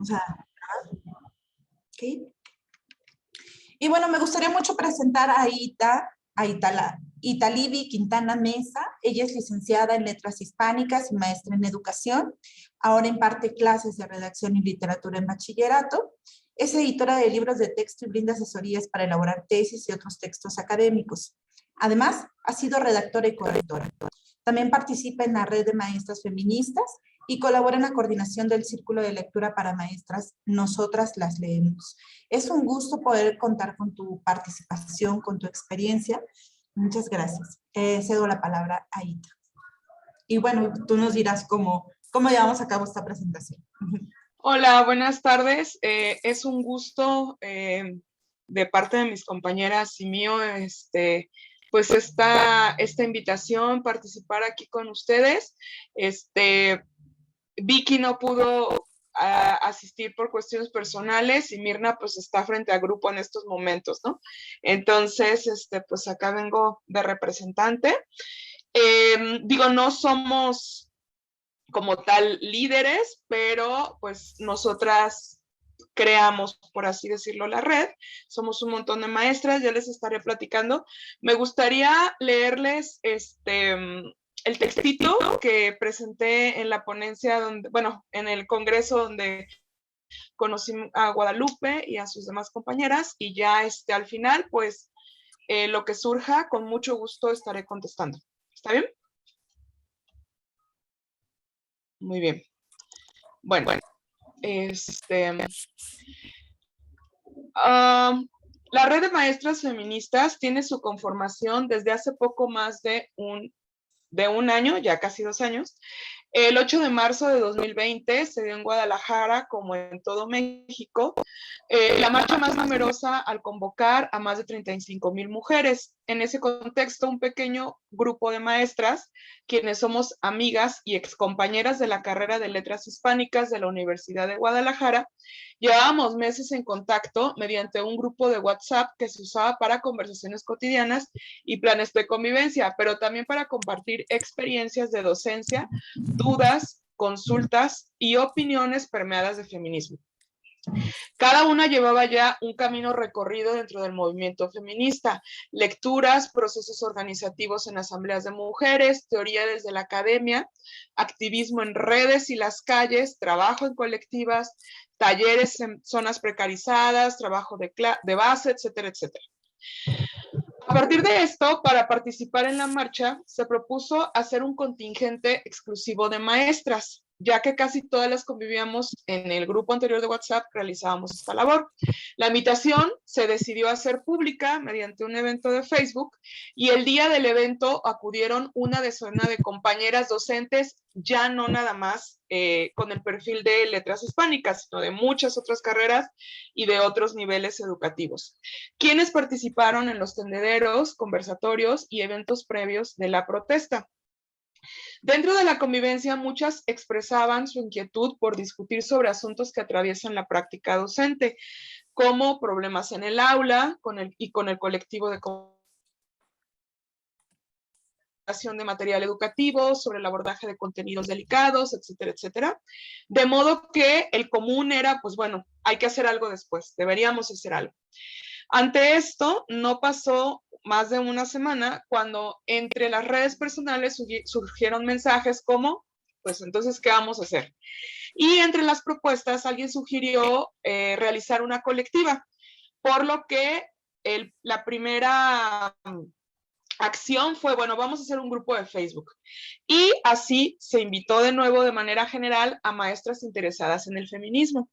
O sea, ¿ok? Y bueno, me gustaría mucho presentar a Italibi Quintana Mesa. Ella es licenciada en Letras Hispánicas y maestra en Educación. Ahora imparte clases de redacción y literatura en bachillerato. Es editora de libros de texto y brinda asesorías para elaborar tesis y otros textos académicos. Además, ha sido redactora y correctora. También participa en la red de maestras feministas y colabora en la coordinación del Círculo de Lectura para Maestras Nosotras las Leemos. Es un gusto poder contar con tu participación, con tu experiencia. Muchas gracias. Cedo la palabra a Ita. Y bueno, tú nos dirás cómo llevamos a cabo esta presentación. Hola, buenas tardes. Es un gusto de parte de mis compañeras y mío, pues esta invitación, participar aquí con ustedes. Vicky no pudo asistir por cuestiones personales y Mirna pues está frente al grupo en estos momentos, ¿no? Entonces, pues acá vengo de representante. Digo, no somos como tal líderes, pero pues nosotras creamos, por así decirlo, la red. Somos un montón de maestras, ya les estaré platicando. Me gustaría leerles el textito que presenté en la ponencia, en el congreso donde conocí a Guadalupe y a sus demás compañeras, y ya al final, pues, lo que surja, con mucho gusto estaré contestando. ¿Está bien? Muy bien. Bueno, la red de maestras feministas tiene su conformación desde hace poco más de un año, ya casi 2 años. El 8 de marzo de 2020 se dio en Guadalajara, como en todo México, la marcha más numerosa al convocar a más de 35,000 mujeres. En ese contexto, un pequeño grupo de maestras, quienes somos amigas y excompañeras de la carrera de Letras Hispánicas de la Universidad de Guadalajara, llevábamos meses en contacto mediante un grupo de WhatsApp que se usaba para conversaciones cotidianas y planes de convivencia, pero también para compartir experiencias de docencia, dudas, consultas y opiniones permeadas de feminismo. Cada una llevaba ya un camino recorrido dentro del movimiento feminista, lecturas, procesos organizativos en asambleas de mujeres, teoría desde la academia, activismo en redes y las calles, trabajo en colectivas, talleres en zonas precarizadas, trabajo de base, etcétera, etcétera. A partir de esto, para participar en la marcha, se propuso hacer un contingente exclusivo de maestras, ya que casi todas las convivíamos en el grupo anterior de WhatsApp, realizábamos esta labor. La invitación se decidió hacer pública mediante un evento de Facebook y el día del evento acudieron una decena de compañeras docentes, ya no nada más con el perfil de letras hispánicas, sino de muchas otras carreras y de otros niveles educativos, quienes participaron en los tendederos, conversatorios y eventos previos de la protesta. Dentro de la convivencia, muchas expresaban su inquietud por discutir sobre asuntos que atraviesan la práctica docente, como problemas en el aula con el colectivo de de material educativo, sobre el abordaje de contenidos delicados, etcétera, etcétera. De modo que el común era, pues bueno, hay que hacer algo después, deberíamos hacer algo. Ante esto, no pasó más de una semana cuando entre las redes personales surgieron mensajes como, pues entonces, ¿qué vamos a hacer? Y entre las propuestas, alguien sugirió realizar una colectiva, por lo que la primera acción fue, bueno, vamos a hacer un grupo de Facebook. Y así se invitó de nuevo de manera general a maestras interesadas en el feminismo.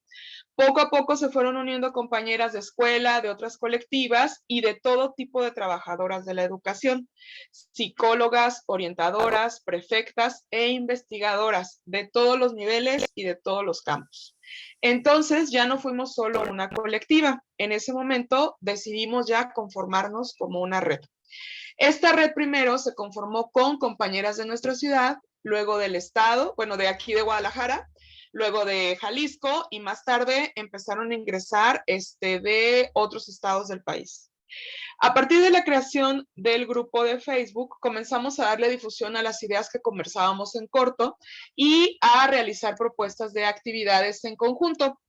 Poco a poco se fueron uniendo compañeras de escuela, de otras colectivas y de todo tipo de trabajadoras de la educación, psicólogas, orientadoras, prefectas e investigadoras de todos los niveles y de todos los campos. Entonces ya no fuimos solo una colectiva. En ese momento decidimos ya conformarnos como una red. Esta red primero se conformó con compañeras de nuestra ciudad, luego del estado, bueno, de aquí de Guadalajara, luego de Jalisco y más tarde empezaron a ingresar de otros estados del país. A partir de la creación del grupo de Facebook, comenzamos a darle difusión a las ideas que conversábamos en corto y a realizar propuestas de actividades en conjunto.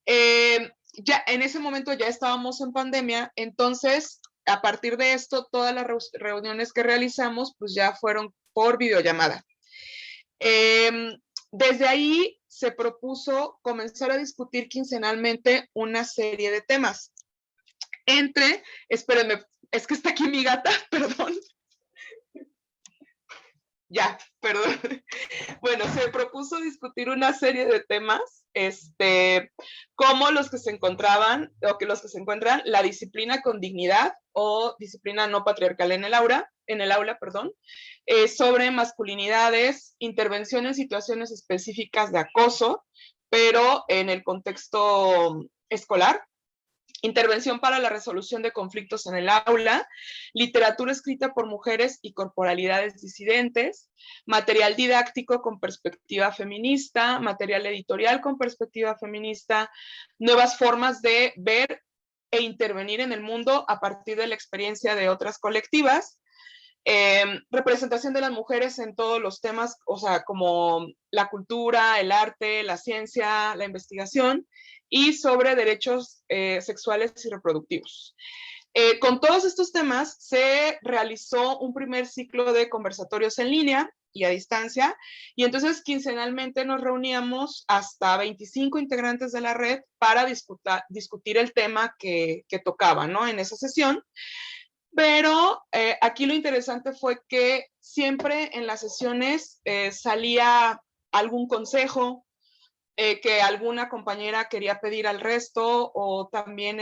Ya en ese momento ya estábamos en pandemia, entonces a partir de esto todas las reuniones que realizamos pues ya fueron por videollamada. Desde ahí se propuso comenzar a discutir quincenalmente una serie de temas. Espérenme, es que está aquí mi gata, perdón. Ya, perdón. Bueno, se propuso discutir una serie de temas, como los que se encontraban, o que los que se encuentran, la disciplina con dignidad o disciplina no patriarcal en el aula, perdón, sobre masculinidades, intervención en situaciones específicas de acoso, pero en el contexto escolar, intervención para la resolución de conflictos en el aula, literatura escrita por mujeres y corporalidades disidentes, material didáctico con perspectiva feminista, material editorial con perspectiva feminista, nuevas formas de ver e intervenir en el mundo a partir de la experiencia de otras colectivas, representación de las mujeres en todos los temas, o sea, como la cultura, el arte, la ciencia, la investigación, y sobre derechos sexuales y reproductivos. Con todos estos temas se realizó un primer ciclo de conversatorios en línea y a distancia, y entonces quincenalmente nos reuníamos hasta 25 integrantes de la red para discutir el tema que tocaba, ¿no? En esa sesión. Pero aquí lo interesante fue que siempre en las sesiones salía algún consejo que alguna compañera quería pedir al resto, o también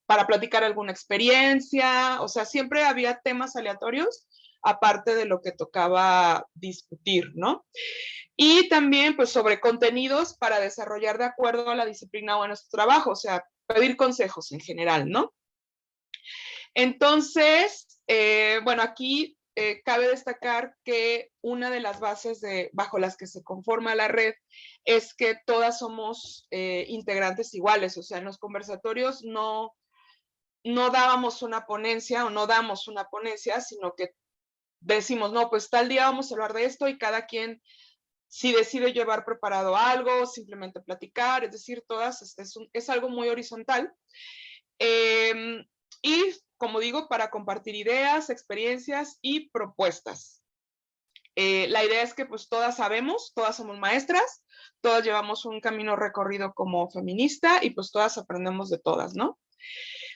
para platicar alguna experiencia, o sea, siempre había temas aleatorios aparte de lo que tocaba discutir, ¿no? Y también pues sobre contenidos para desarrollar de acuerdo a la disciplina o a nuestro trabajo, o sea, pedir consejos en general, ¿no? Entonces, bueno, aquí cabe destacar que una de las bases bajo las que se conforma la red es que todas somos integrantes iguales, o sea, en los conversatorios no dábamos una ponencia o no damos una ponencia, sino que decimos, no, pues tal día vamos a hablar de esto y cada quien, si decide llevar preparado algo, simplemente platicar, es decir, todas, es algo muy horizontal. Y como digo, para compartir ideas, experiencias y propuestas. La idea es que pues todas sabemos, todas somos maestras, todas llevamos un camino recorrido como feminista y pues todas aprendemos de todas, ¿no?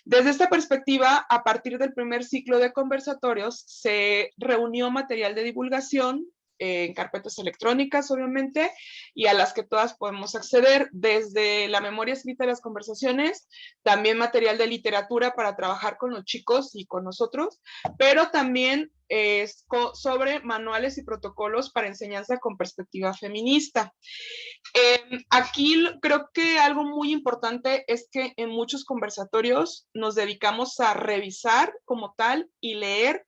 Desde esta perspectiva, a partir del primer ciclo de conversatorios, se reunió material de divulgación en carpetas electrónicas, obviamente, y a las que todas podemos acceder, desde la memoria escrita de las conversaciones, también material de literatura para trabajar con los chicos y con nosotros, pero también sobre manuales y protocolos para enseñanza con perspectiva feminista. Aquí creo que algo muy importante es que en muchos conversatorios nos dedicamos a revisar como tal y leer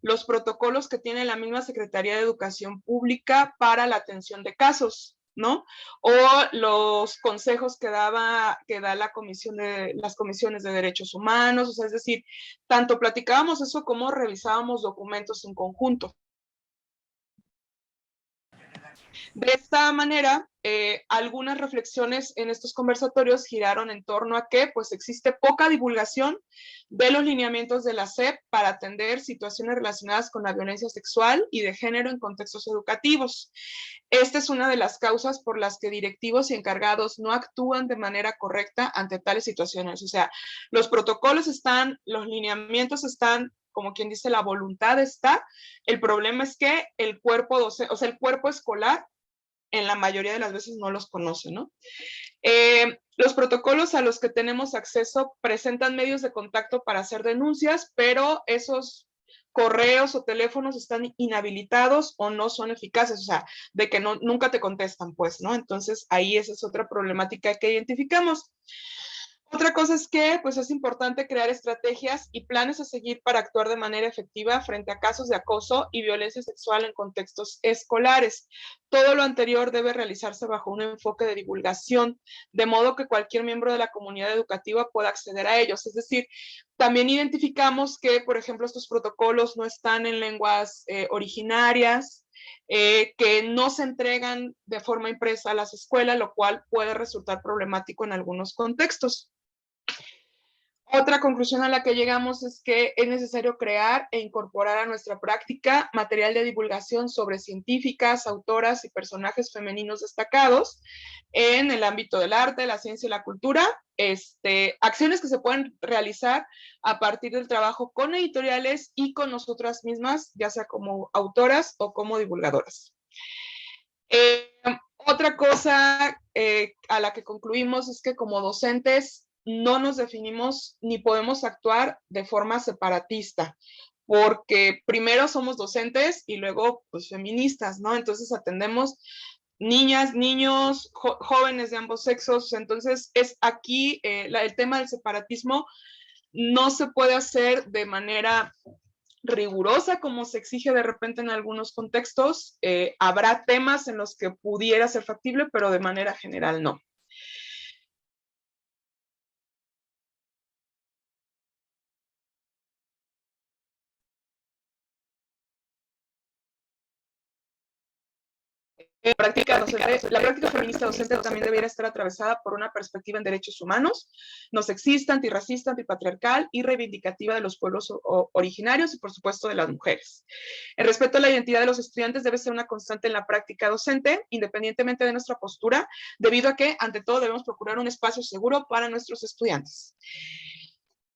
los protocolos que tiene la misma Secretaría de Educación Pública para la atención de casos, ¿no? O los consejos que da las comisiones de derechos humanos, o sea, es decir, tanto platicábamos eso como revisábamos documentos en conjunto. De esta manera, algunas reflexiones en estos conversatorios giraron en torno a que pues existe poca divulgación de los lineamientos de la SEP para atender situaciones relacionadas con la violencia sexual y de género en contextos educativos. Esta es una de las causas por las que directivos y encargados no actúan de manera correcta ante tales situaciones. O sea, los protocolos están, los lineamientos están, como quien dice, la voluntad está. El problema es que el cuerpo docente, o sea, el cuerpo escolar, en la mayoría de las veces no los conoce, ¿no? Los protocolos a los que tenemos acceso presentan medios de contacto para hacer denuncias, pero esos correos o teléfonos están inhabilitados o no son eficaces, o sea, de que nunca te contestan, pues, ¿no? Entonces, ahí esa es otra problemática que identificamos. Otra cosa es que pues, es importante crear estrategias y planes a seguir para actuar de manera efectiva frente a casos de acoso y violencia sexual en contextos escolares. Todo lo anterior debe realizarse bajo un enfoque de divulgación, de modo que cualquier miembro de la comunidad educativa pueda acceder a ellos. Es decir, también identificamos que, por ejemplo, estos protocolos no están en lenguas originarias, que no se entregan de forma impresa a las escuelas, lo cual puede resultar problemático en algunos contextos. Otra conclusión a la que llegamos es que es necesario crear e incorporar a nuestra práctica material de divulgación sobre científicas, autoras y personajes femeninos destacados en el ámbito del arte, la ciencia y la cultura. Acciones que se pueden realizar a partir del trabajo con editoriales y con nosotras mismas, ya sea como autoras o como divulgadoras. Otra cosa a la que concluimos es que como docentes no nos definimos ni podemos actuar de forma separatista, porque primero somos docentes y luego pues feministas, ¿no? Entonces atendemos niñas, niños, jóvenes de ambos sexos, entonces es aquí el tema del separatismo no se puede hacer de manera rigurosa como se exige de repente en algunos contextos. Habrá temas en los que pudiera ser factible, pero de manera general no. La práctica feminista docente también debería estar atravesada por una perspectiva en derechos humanos, no sexista, antirracista, antipatriarcal y reivindicativa de los pueblos originarios y, por supuesto, de las mujeres. El respeto a la identidad de los estudiantes debe ser una constante en la práctica docente, independientemente de nuestra postura, debido a que, ante todo, debemos procurar un espacio seguro para nuestros estudiantes.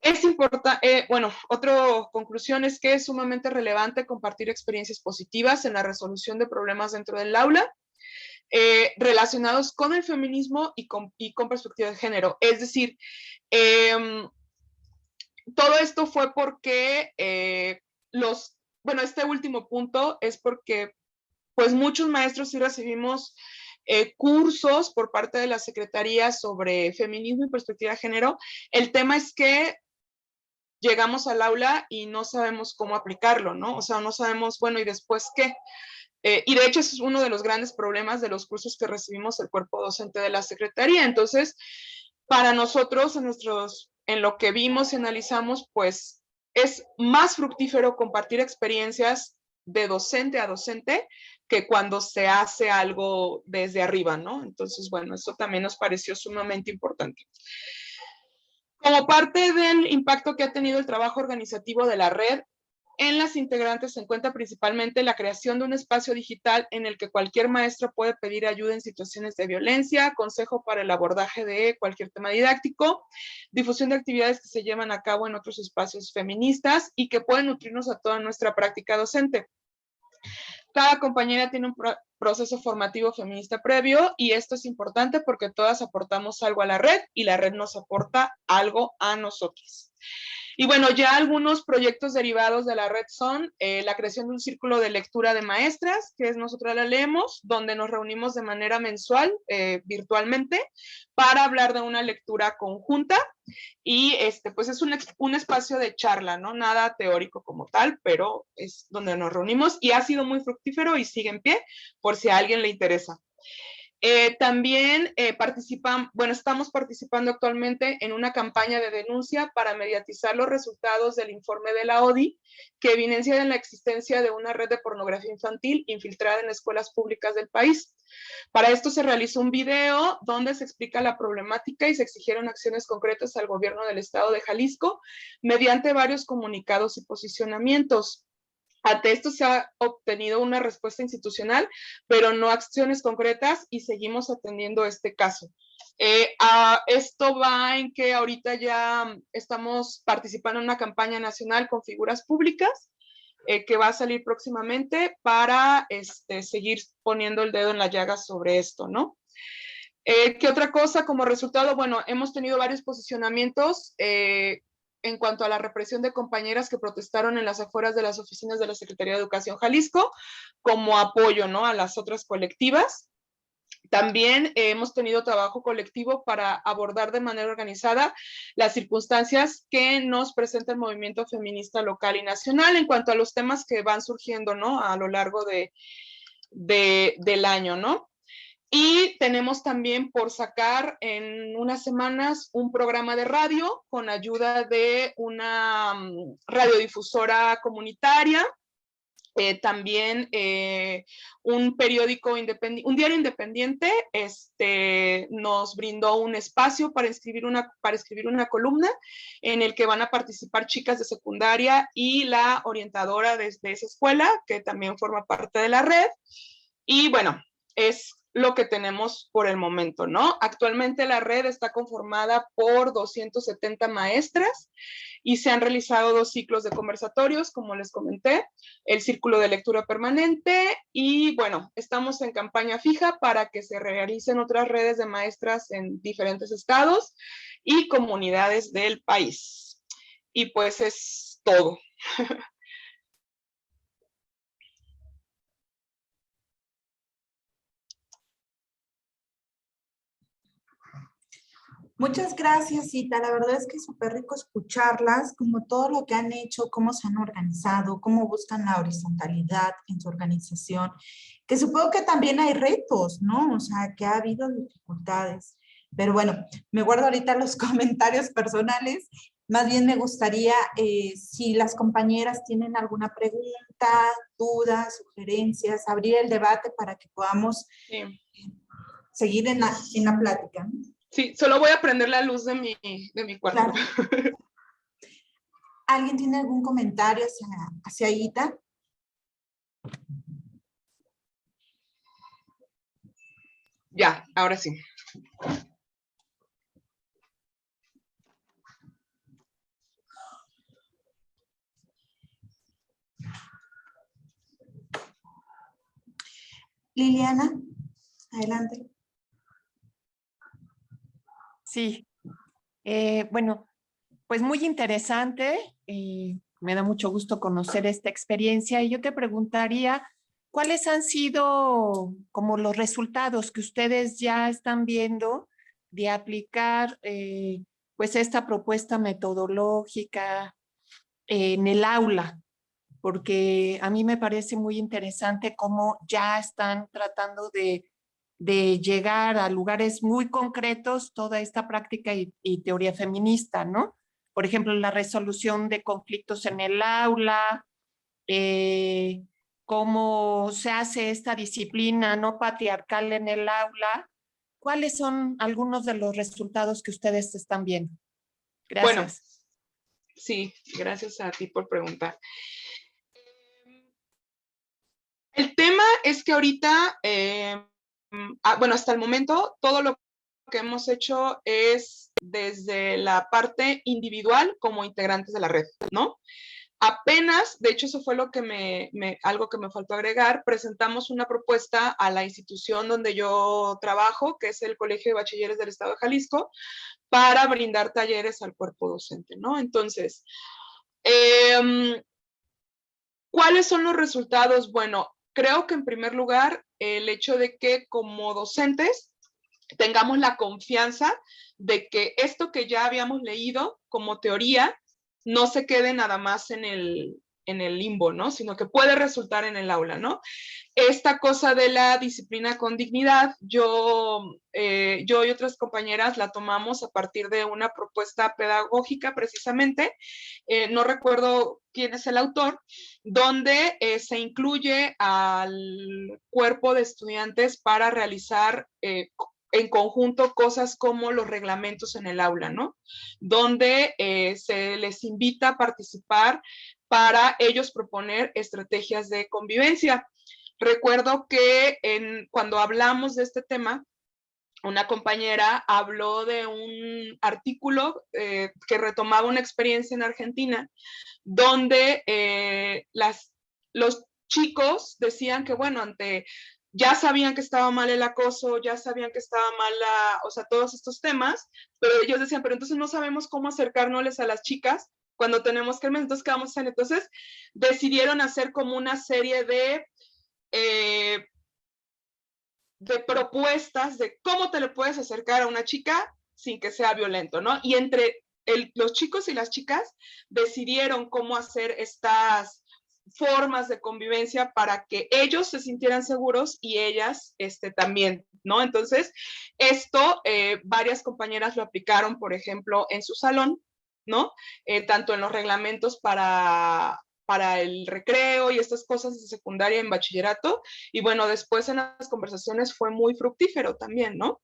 Es importante, otra conclusión es que es sumamente relevante compartir experiencias positivas en la resolución de problemas dentro del aula, relacionados con el feminismo y con perspectiva de género. Es decir, todo esto fue porque este último punto es porque pues muchos maestros sí recibimos cursos por parte de la Secretaría sobre feminismo y perspectiva de género. El tema es que llegamos al aula y no sabemos cómo aplicarlo, ¿no? O sea, no sabemos, bueno, ¿y después qué? Y de hecho, ese es uno de los grandes problemas de los cursos que recibimos el cuerpo docente de la Secretaría. Entonces, para nosotros, en lo que vimos y analizamos, pues es más fructífero compartir experiencias de docente a docente que cuando se hace algo desde arriba, ¿no? Entonces, bueno, eso también nos pareció sumamente importante. Como parte del impacto que ha tenido el trabajo organizativo de la red, en las integrantes se encuentra principalmente la creación de un espacio digital en el que cualquier maestra puede pedir ayuda en situaciones de violencia, consejo para el abordaje de cualquier tema didáctico, difusión de actividades que se llevan a cabo en otros espacios feministas y que pueden nutrirnos a toda nuestra práctica docente. Cada compañera tiene un proceso formativo feminista previo y esto es importante porque todas aportamos algo a la red y la red nos aporta algo a nosotros. Y bueno, ya algunos proyectos derivados de la red son la creación de un círculo de lectura de maestras, que es Nosotras la Leemos, donde nos reunimos de manera mensual, virtualmente, para hablar de una lectura conjunta. Y pues es un espacio de charla, ¿no? Nada teórico como tal, pero es donde nos reunimos y ha sido muy fructífero y sigue en pie por si a alguien le interesa. También estamos participando actualmente en una campaña de denuncia para mediatizar los resultados del informe de la ODI que evidencian la existencia de una red de pornografía infantil infiltrada en escuelas públicas del país. Para esto se realizó un video donde se explica la problemática y se exigieron acciones concretas al gobierno del estado de Jalisco mediante varios comunicados y posicionamientos. Ante esto se ha obtenido una respuesta institucional, pero no acciones concretas y seguimos atendiendo este caso. Esto va en que ahorita ya estamos participando en una campaña nacional con figuras públicas que va a salir próximamente para seguir poniendo el dedo en la llaga sobre esto, ¿no? ¿Qué otra cosa? Como resultado, bueno, hemos tenido varios posicionamientos en cuanto a la represión de compañeras que protestaron en las afueras de las oficinas de la Secretaría de Educación Jalisco, como apoyo, ¿no?, a las otras colectivas. También hemos tenido trabajo colectivo para abordar de manera organizada las circunstancias que nos presenta el movimiento feminista local y nacional en cuanto a los temas que van surgiendo, ¿no? A lo largo del año, ¿no? Y tenemos también por sacar en unas semanas un programa de radio con ayuda de una radiodifusora comunitaria. También un periódico independiente, un diario independiente, nos brindó un espacio para escribir una columna en el que van a participar chicas de secundaria y la orientadora de esa escuela, que también forma parte de la red. Y bueno, es lo que tenemos por el momento, ¿no? Actualmente la red está conformada por 270 maestras y se han realizado 2 ciclos de conversatorios, como les comenté, el círculo de lectura permanente y bueno, estamos en campaña fija para que se realicen otras redes de maestras en diferentes estados y comunidades del país. Y pues es todo. Muchas gracias, Cita. La verdad es que es súper rico escucharlas, como todo lo que han hecho, cómo se han organizado, cómo buscan la horizontalidad en su organización, que supongo que también hay retos, ¿no? O sea, que ha habido dificultades. Pero bueno, me guardo ahorita los comentarios personales. Más bien me gustaría, si las compañeras tienen alguna pregunta, dudas, sugerencias, abrir el debate para que podamos seguir en la plática, ¿no? Sí, solo voy a prender la luz de mi cuarto. Claro. ¿Alguien tiene algún comentario hacia Ita? Ya, ahora sí. Liliana, adelante. Sí, bueno, pues muy interesante. Me da mucho gusto conocer esta experiencia y yo te preguntaría, ¿cuáles han sido como los resultados que ustedes ya están viendo de aplicar pues esta propuesta metodológica en el aula? Porque a mí me parece muy interesante cómo ya están tratando de llegar a lugares muy concretos toda esta práctica y teoría feminista, ¿no? Por ejemplo, la resolución de conflictos en el aula, cómo se hace esta disciplina no patriarcal en el aula. ¿Cuáles son algunos de los resultados que ustedes están viendo? Gracias. Bueno, sí, gracias a ti por preguntar. El tema es que ahorita, bueno, hasta el momento, todo lo que hemos hecho es desde la parte individual como integrantes de la red, ¿no? Apenas, de hecho, eso fue lo que algo que me faltó agregar, presentamos una propuesta a la institución donde yo trabajo, que es el Colegio de Bachilleres del Estado de Jalisco, para brindar talleres al cuerpo docente, ¿no? Entonces, ¿cuáles son los resultados? Bueno, creo que en primer lugar, el hecho de que como docentes tengamos la confianza de que esto que ya habíamos leído como teoría no se quede nada más en el limbo, ¿no? Sino que puede resultar en el aula, ¿no? Esta cosa de la disciplina con dignidad, yo y otras compañeras la tomamos a partir de una propuesta pedagógica precisamente, no recuerdo quién es el autor, donde se incluye al cuerpo de estudiantes para realizar en conjunto cosas como los reglamentos en el aula, ¿no? Donde se les invita a participar para ellos proponer estrategias de convivencia. Recuerdo que cuando hablamos de este tema, una compañera habló de un artículo que retomaba una experiencia en Argentina, donde los chicos decían que, bueno, ya sabían que estaba mal el acoso, ya sabían que estaba mal o sea, todos estos temas, pero ellos decían, pero entonces no sabemos cómo acercarnos a las chicas cuando tenemos que, entonces, ¿qué vamos a hacer? Entonces, decidieron hacer como una serie de de propuestas de cómo te le puedes acercar a una chica sin que sea violento, ¿no? Y entre los chicos y las chicas decidieron cómo hacer estas formas de convivencia para que ellos se sintieran seguros y ellas también, ¿no? Entonces, esto varias compañeras lo aplicaron, por ejemplo, en su salón, ¿no? Tanto en los reglamentos para el recreo y estas cosas de secundaria en bachillerato, y bueno, después en las conversaciones fue muy fructífero también, ¿no?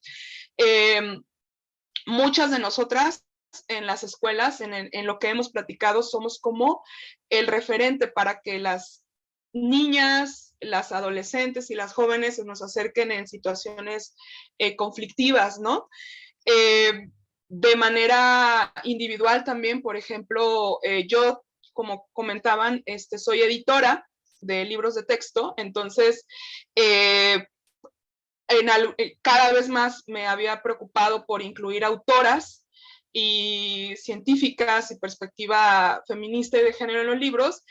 Muchas de nosotras en las escuelas, en lo que hemos platicado, somos como el referente para que las niñas, las adolescentes y las jóvenes se nos acerquen en situaciones conflictivas, ¿no? De manera individual también, por ejemplo, yo, como comentaban, soy editora de libros de texto, entonces cada vez más me había preocupado por incluir autoras y científicas y perspectiva feminista y de género en los libros,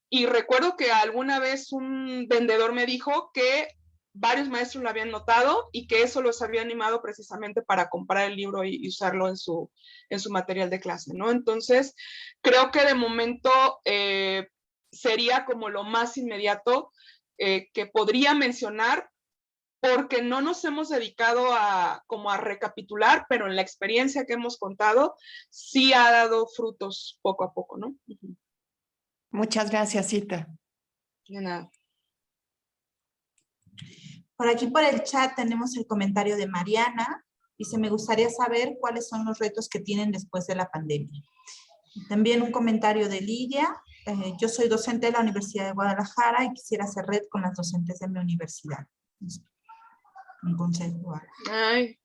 y recuerdo que alguna vez un vendedor me dijo que varios maestros lo habían notado y que eso los había animado precisamente para comprar el libro y usarlo en su material de clase, ¿no? Entonces, creo que de momento sería como lo más inmediato que podría mencionar, porque no nos hemos dedicado como a recapitular, pero en la experiencia que hemos contado, sí ha dado frutos poco a poco, ¿no? Muchas gracias, Cita. De nada. Por aquí por el chat tenemos el comentario de Mariana. Dice, me gustaría saber cuáles son los retos que tienen después de la pandemia. También un comentario de Lidia. Yo soy docente de la Universidad de Guadalajara y quisiera hacer red con las docentes de mi universidad. Un consejo. Ay,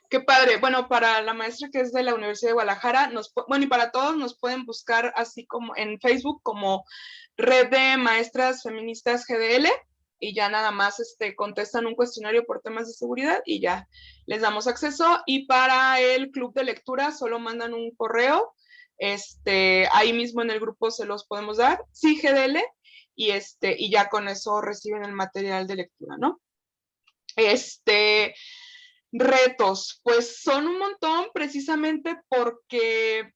qué padre. Bueno, para la maestra que es de la Universidad de Guadalajara, bueno, y para todos nos pueden buscar así como en Facebook como Red de Maestras Feministas GDL, y ya nada más contestan un cuestionario por temas de seguridad y ya les damos acceso. Y para el club de lectura solo mandan un correo, ahí mismo en el grupo se los podemos dar, sí, GDL, y ya con eso reciben el material de lectura, ¿no? Retos, pues son un montón, precisamente porque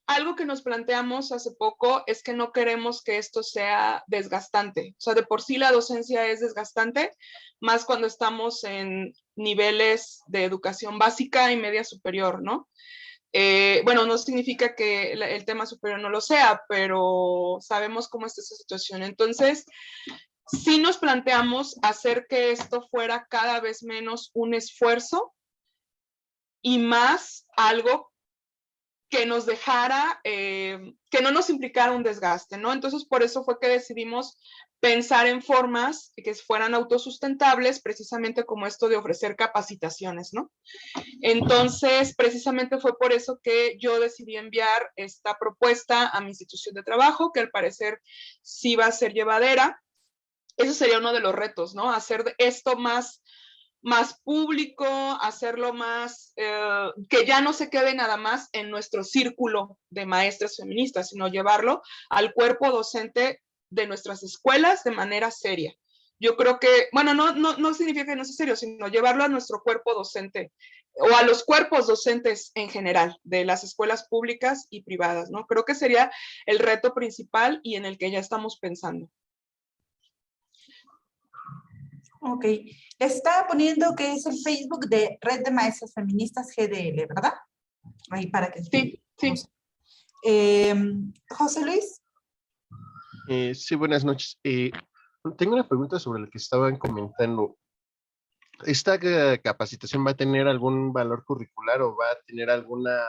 algo que nos planteamos hace poco es que no queremos que esto sea desgastante. O sea, de por sí la docencia es desgastante, más cuando estamos en niveles de educación básica y media superior, ¿no? Bueno, no significa que el tema superior no lo sea, pero sabemos cómo está esa situación. Entonces, sí nos planteamos hacer que esto fuera cada vez menos un esfuerzo y más algo que nos dejara, que no nos implicara un desgaste, ¿no? Entonces, por eso fue que decidimos pensar en formas que fueran autosustentables, precisamente como esto de ofrecer capacitaciones, ¿no? Entonces, precisamente fue por eso que yo decidí enviar esta propuesta a mi institución de trabajo, que al parecer sí va a ser llevadera. Eso sería uno de los retos, ¿no? Hacer esto más público, hacerlo más, que ya no se quede nada más en nuestro círculo de maestras feministas, sino llevarlo al cuerpo docente de nuestras escuelas de manera seria. Yo creo que, bueno, no significa que no sea serio, sino llevarlo a nuestro cuerpo docente o a los cuerpos docentes en general de las escuelas públicas y privadas, ¿no? Creo que sería el reto principal y en el que ya estamos pensando. Ok, está poniendo que es el Facebook de Red de Maestras Feministas GDL, ¿verdad? Ahí para que... Sí, sí. José Luis. Sí, buenas noches. Tengo una pregunta sobre lo que estaban comentando. ¿Esta capacitación va a tener algún valor curricular o va a tener alguna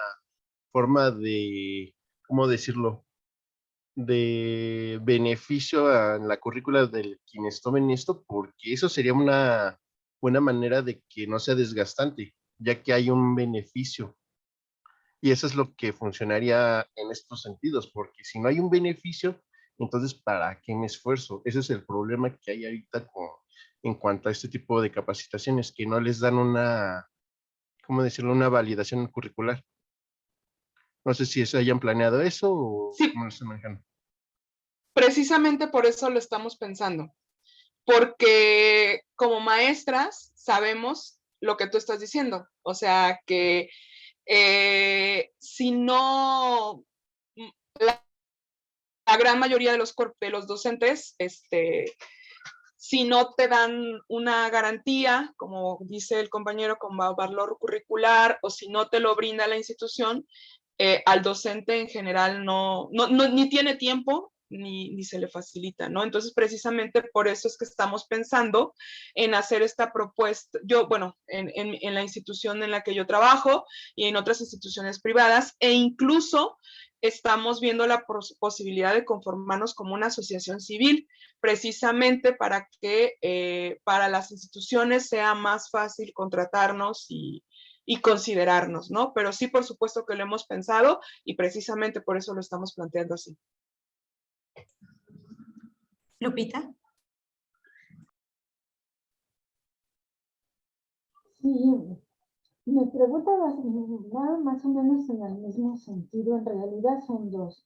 forma de, ¿cómo decirlo?, de beneficio en la currícula de quienes tomen esto? Porque eso sería una buena manera de que no sea desgastante, ya que hay un beneficio. Y eso es lo que funcionaría en estos sentidos, porque si no hay un beneficio, entonces ¿para qué me esfuerzo? Ese es el problema que hay ahorita en cuanto a este tipo de capacitaciones, que no les dan una, ¿cómo decirlo?, una validación curricular. No sé si hayan planeado eso o sí, cómo lo están manejando. Precisamente por eso lo estamos pensando. porque como maestras sabemos lo que tú estás diciendo, o sea que si no, la gran mayoría de los docentes, si no te dan una garantía, como dice el compañero, como valor curricular, o si no te lo brinda la institución, al docente en general ni tiene tiempo, ni se le facilita, ¿no? Entonces, precisamente por eso es que estamos pensando en hacer esta propuesta. Yo, bueno, en la institución en la que yo trabajo y en otras instituciones privadas, e incluso estamos viendo la posibilidad de conformarnos como una asociación civil, precisamente para que para las instituciones sea más fácil contratarnos y considerarnos, ¿no? Pero sí, por supuesto que lo hemos pensado y precisamente por eso lo estamos planteando así. Lupita. Sí, me preguntabas nada más o menos en el mismo sentido. En realidad son dos.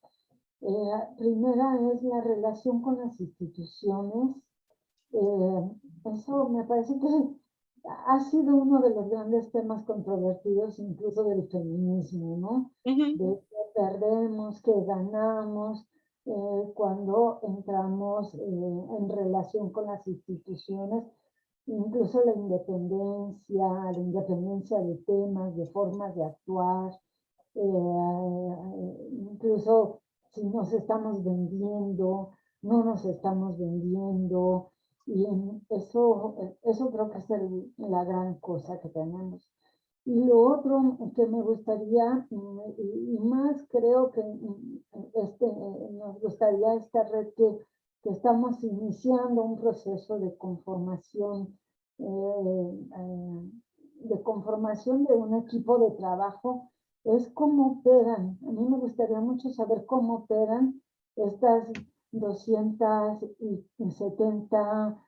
Primera es la relación con las instituciones. Eso me parece que ha sido uno de los grandes temas controvertidos, incluso del feminismo, ¿no? De qué perdemos, qué ganamos cuando entramos en relación con las instituciones, incluso la independencia de temas, de formas de actuar, incluso si nos estamos vendiendo, no nos estamos vendiendo, y eso creo que es la gran cosa que tenemos. Y lo otro que me gustaría, y más creo que nos gustaría esta red que estamos iniciando un proceso de conformación, de un equipo de trabajo, es cómo operan. A mí me gustaría mucho saber cómo operan estas 270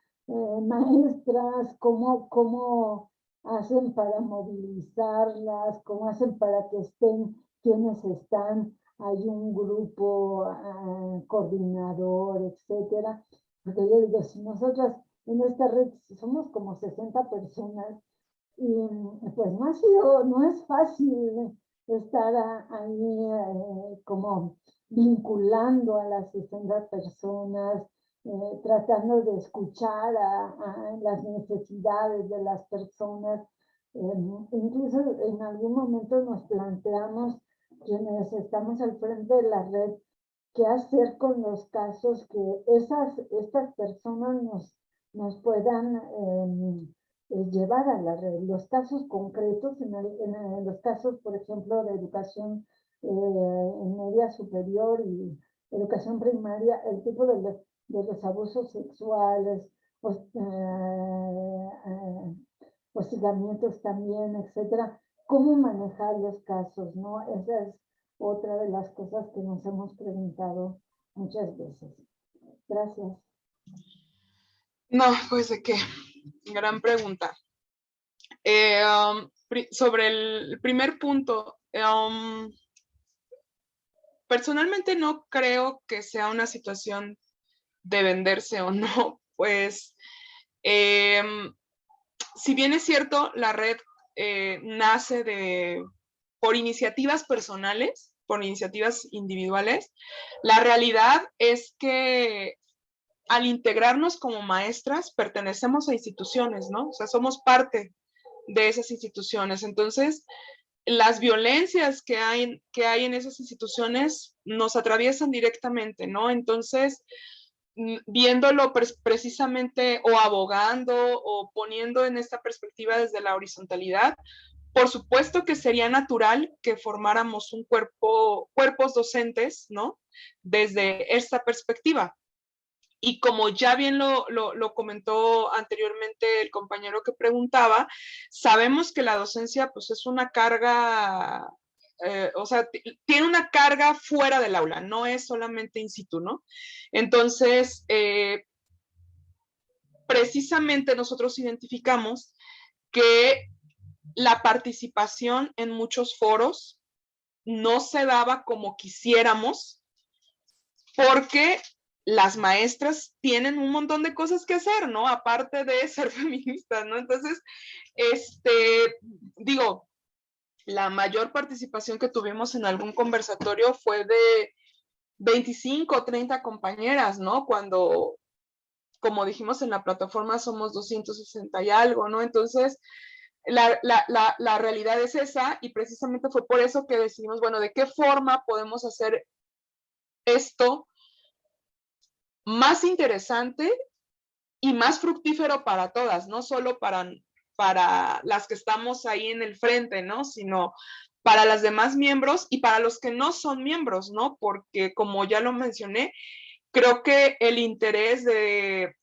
maestras, cómo hacen para movilizarlas, cómo hacen para que estén quienes están. Hay un grupo coordinador, etcétera. Porque yo digo, si nosotras en esta red somos como 60 personas, y pues no es fácil estar ahí como vinculando a las 60 personas, tratando de escuchar a las necesidades de las personas. Incluso en algún momento nos planteamos, quienes estamos al frente de la red, qué hacer con los casos que estas personas nos puedan llevar a la red. Los casos concretos, en los casos, por ejemplo, de educación en media superior y educación primaria, el tipo de los abusos sexuales, hostigamientos también, etcétera. ¿Cómo manejar los casos, no? Esa es otra de las cosas que nos hemos preguntado muchas veces. Gracias. No, pues de qué. Gran pregunta. Sobre el primer punto, personalmente no creo que sea una situación de venderse o no, pues si bien es cierto, la red nace por iniciativas personales, por iniciativas individuales, la realidad es que al integrarnos como maestras pertenecemos a instituciones, ¿no? O sea, somos parte de esas instituciones. Entonces, las violencias que hay en esas instituciones nos atraviesan directamente, ¿no? Entonces, viéndolo precisamente o abogando o poniendo en esta perspectiva desde la horizontalidad, por supuesto que sería natural que formáramos cuerpos docentes, ¿no? Desde esta perspectiva. Y como ya bien lo comentó anteriormente el compañero que preguntaba, sabemos que la docencia pues es una carga, o sea, tiene una carga fuera del aula, no es solamente in situ, ¿no? Entonces, precisamente nosotros identificamos que la participación en muchos foros no se daba como quisiéramos, porque las maestras tienen un montón de cosas que hacer, ¿no? Aparte de ser feministas, ¿no? Entonces, digo, la mayor participación que tuvimos en algún conversatorio fue de 25 o 30 compañeras, ¿no? Cuando, como dijimos en la plataforma, somos 260 y algo, ¿no? Entonces, la realidad es esa, y precisamente fue por eso que decidimos, bueno, ¿de qué forma podemos hacer esto más interesante y más fructífero para todas? No solo para las que estamos ahí en el frente, ¿no? Sino para las demás miembros y para los que no son miembros, ¿no? Porque, como ya lo mencioné, creo que el interés de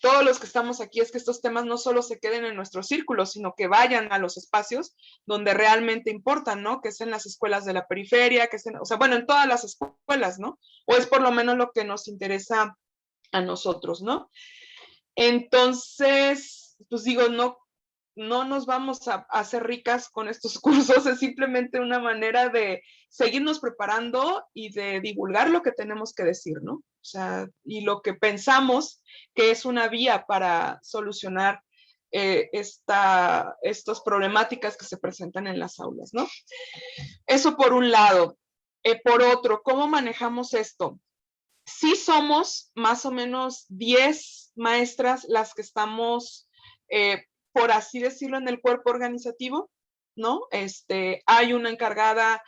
todos los que estamos aquí es que estos temas no solo se queden en nuestro círculo, sino que vayan a los espacios donde realmente importan, ¿no? Que es en las escuelas de la periferia, que es en, o sea, bueno, en todas las escuelas, ¿no? O es por lo menos lo que nos interesa a nosotros, ¿no? Entonces, pues digo, no nos vamos a hacer ricas con estos cursos, es simplemente una manera de seguirnos preparando y de divulgar lo que tenemos que decir, ¿no? O sea, y lo que pensamos que es una vía para solucionar estas problemáticas que se presentan en las aulas, ¿no? Eso por un lado. Por otro, ¿cómo manejamos esto? Sí somos más o menos 10 maestras las que estamos, por así decirlo, en el cuerpo organizativo, ¿no? Hay una encargada,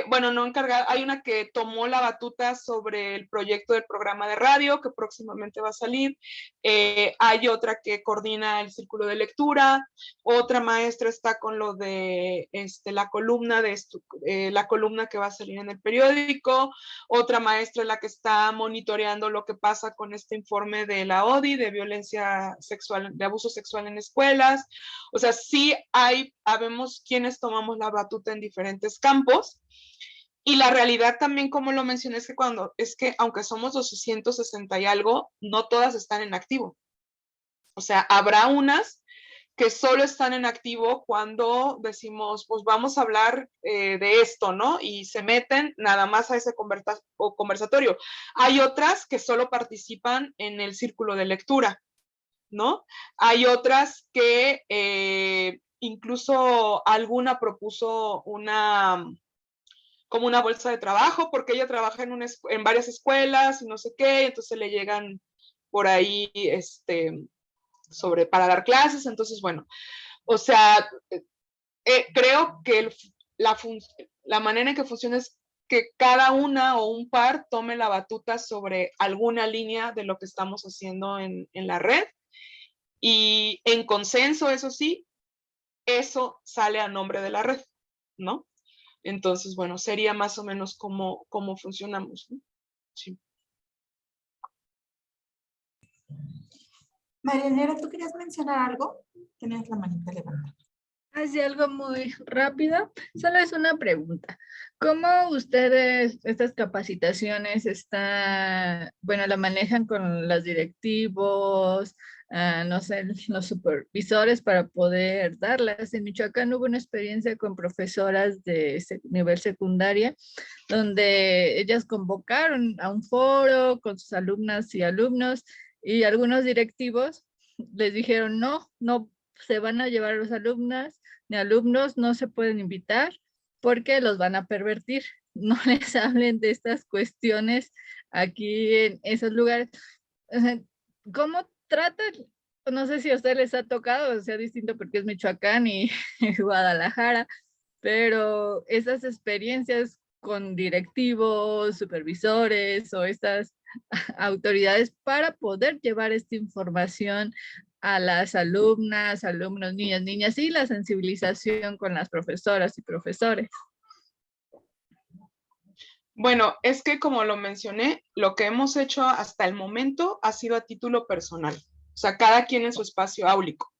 bueno, no encargada, hay una que tomó la batuta sobre el proyecto del programa de radio que próximamente va a salir, hay otra que coordina el círculo de lectura, otra maestra está con lo de la columna la columna que va a salir en el periódico, otra maestra es la que está monitoreando lo que pasa con este informe de la ODI, de violencia sexual, de abuso sexual en escuelas. O sea, sí habemos quienes tomamos la batuta en diferentes campos. Y la realidad también, como lo mencioné, es que aunque somos 260 y algo, no todas están en activo. O sea, habrá unas que solo están en activo cuando decimos, pues vamos a hablar de esto, ¿no? Y se meten nada más a ese conversatorio. Hay otras que solo participan en el círculo de lectura, ¿no? Hay otras que incluso alguna propuso como una bolsa de trabajo, porque ella trabaja en varias escuelas y no sé qué, entonces le llegan por ahí para dar clases. Entonces, bueno, o sea, creo que la manera en que funciona es que cada una o un par tome la batuta sobre alguna línea de lo que estamos haciendo en la red, y en consenso, eso sí, eso sale a nombre de la red, ¿no? Entonces, bueno, sería más o menos cómo funcionamos, ¿no? Sí. Marianela, ¿tú querías mencionar algo? Tenías la manita levantada. Así algo muy rápido, solo es una pregunta. ¿Cómo ustedes estas capacitaciones bueno, la manejan con los directivos, no sé, los supervisores para poder darlas? En Michoacán hubo una experiencia con profesoras de nivel secundaria, donde ellas convocaron a un foro con sus alumnas y alumnos, y algunos directivos les dijeron, no se van a llevar a los alumnas ni alumnos, no se pueden invitar porque los van a pervertir. No les hablen de estas cuestiones aquí en esos lugares. ¿Cómo tratan? No sé si a ustedes les ha tocado, o sea distinto porque es Michoacán y Guadalajara, pero esas experiencias con directivos, supervisores o estas autoridades para poder llevar esta información a las alumnas, alumnos, niñas, y la sensibilización con las profesoras y profesores. Bueno, es que como lo mencioné, lo que hemos hecho hasta el momento ha sido a título personal, o sea, cada quien en su espacio áulico,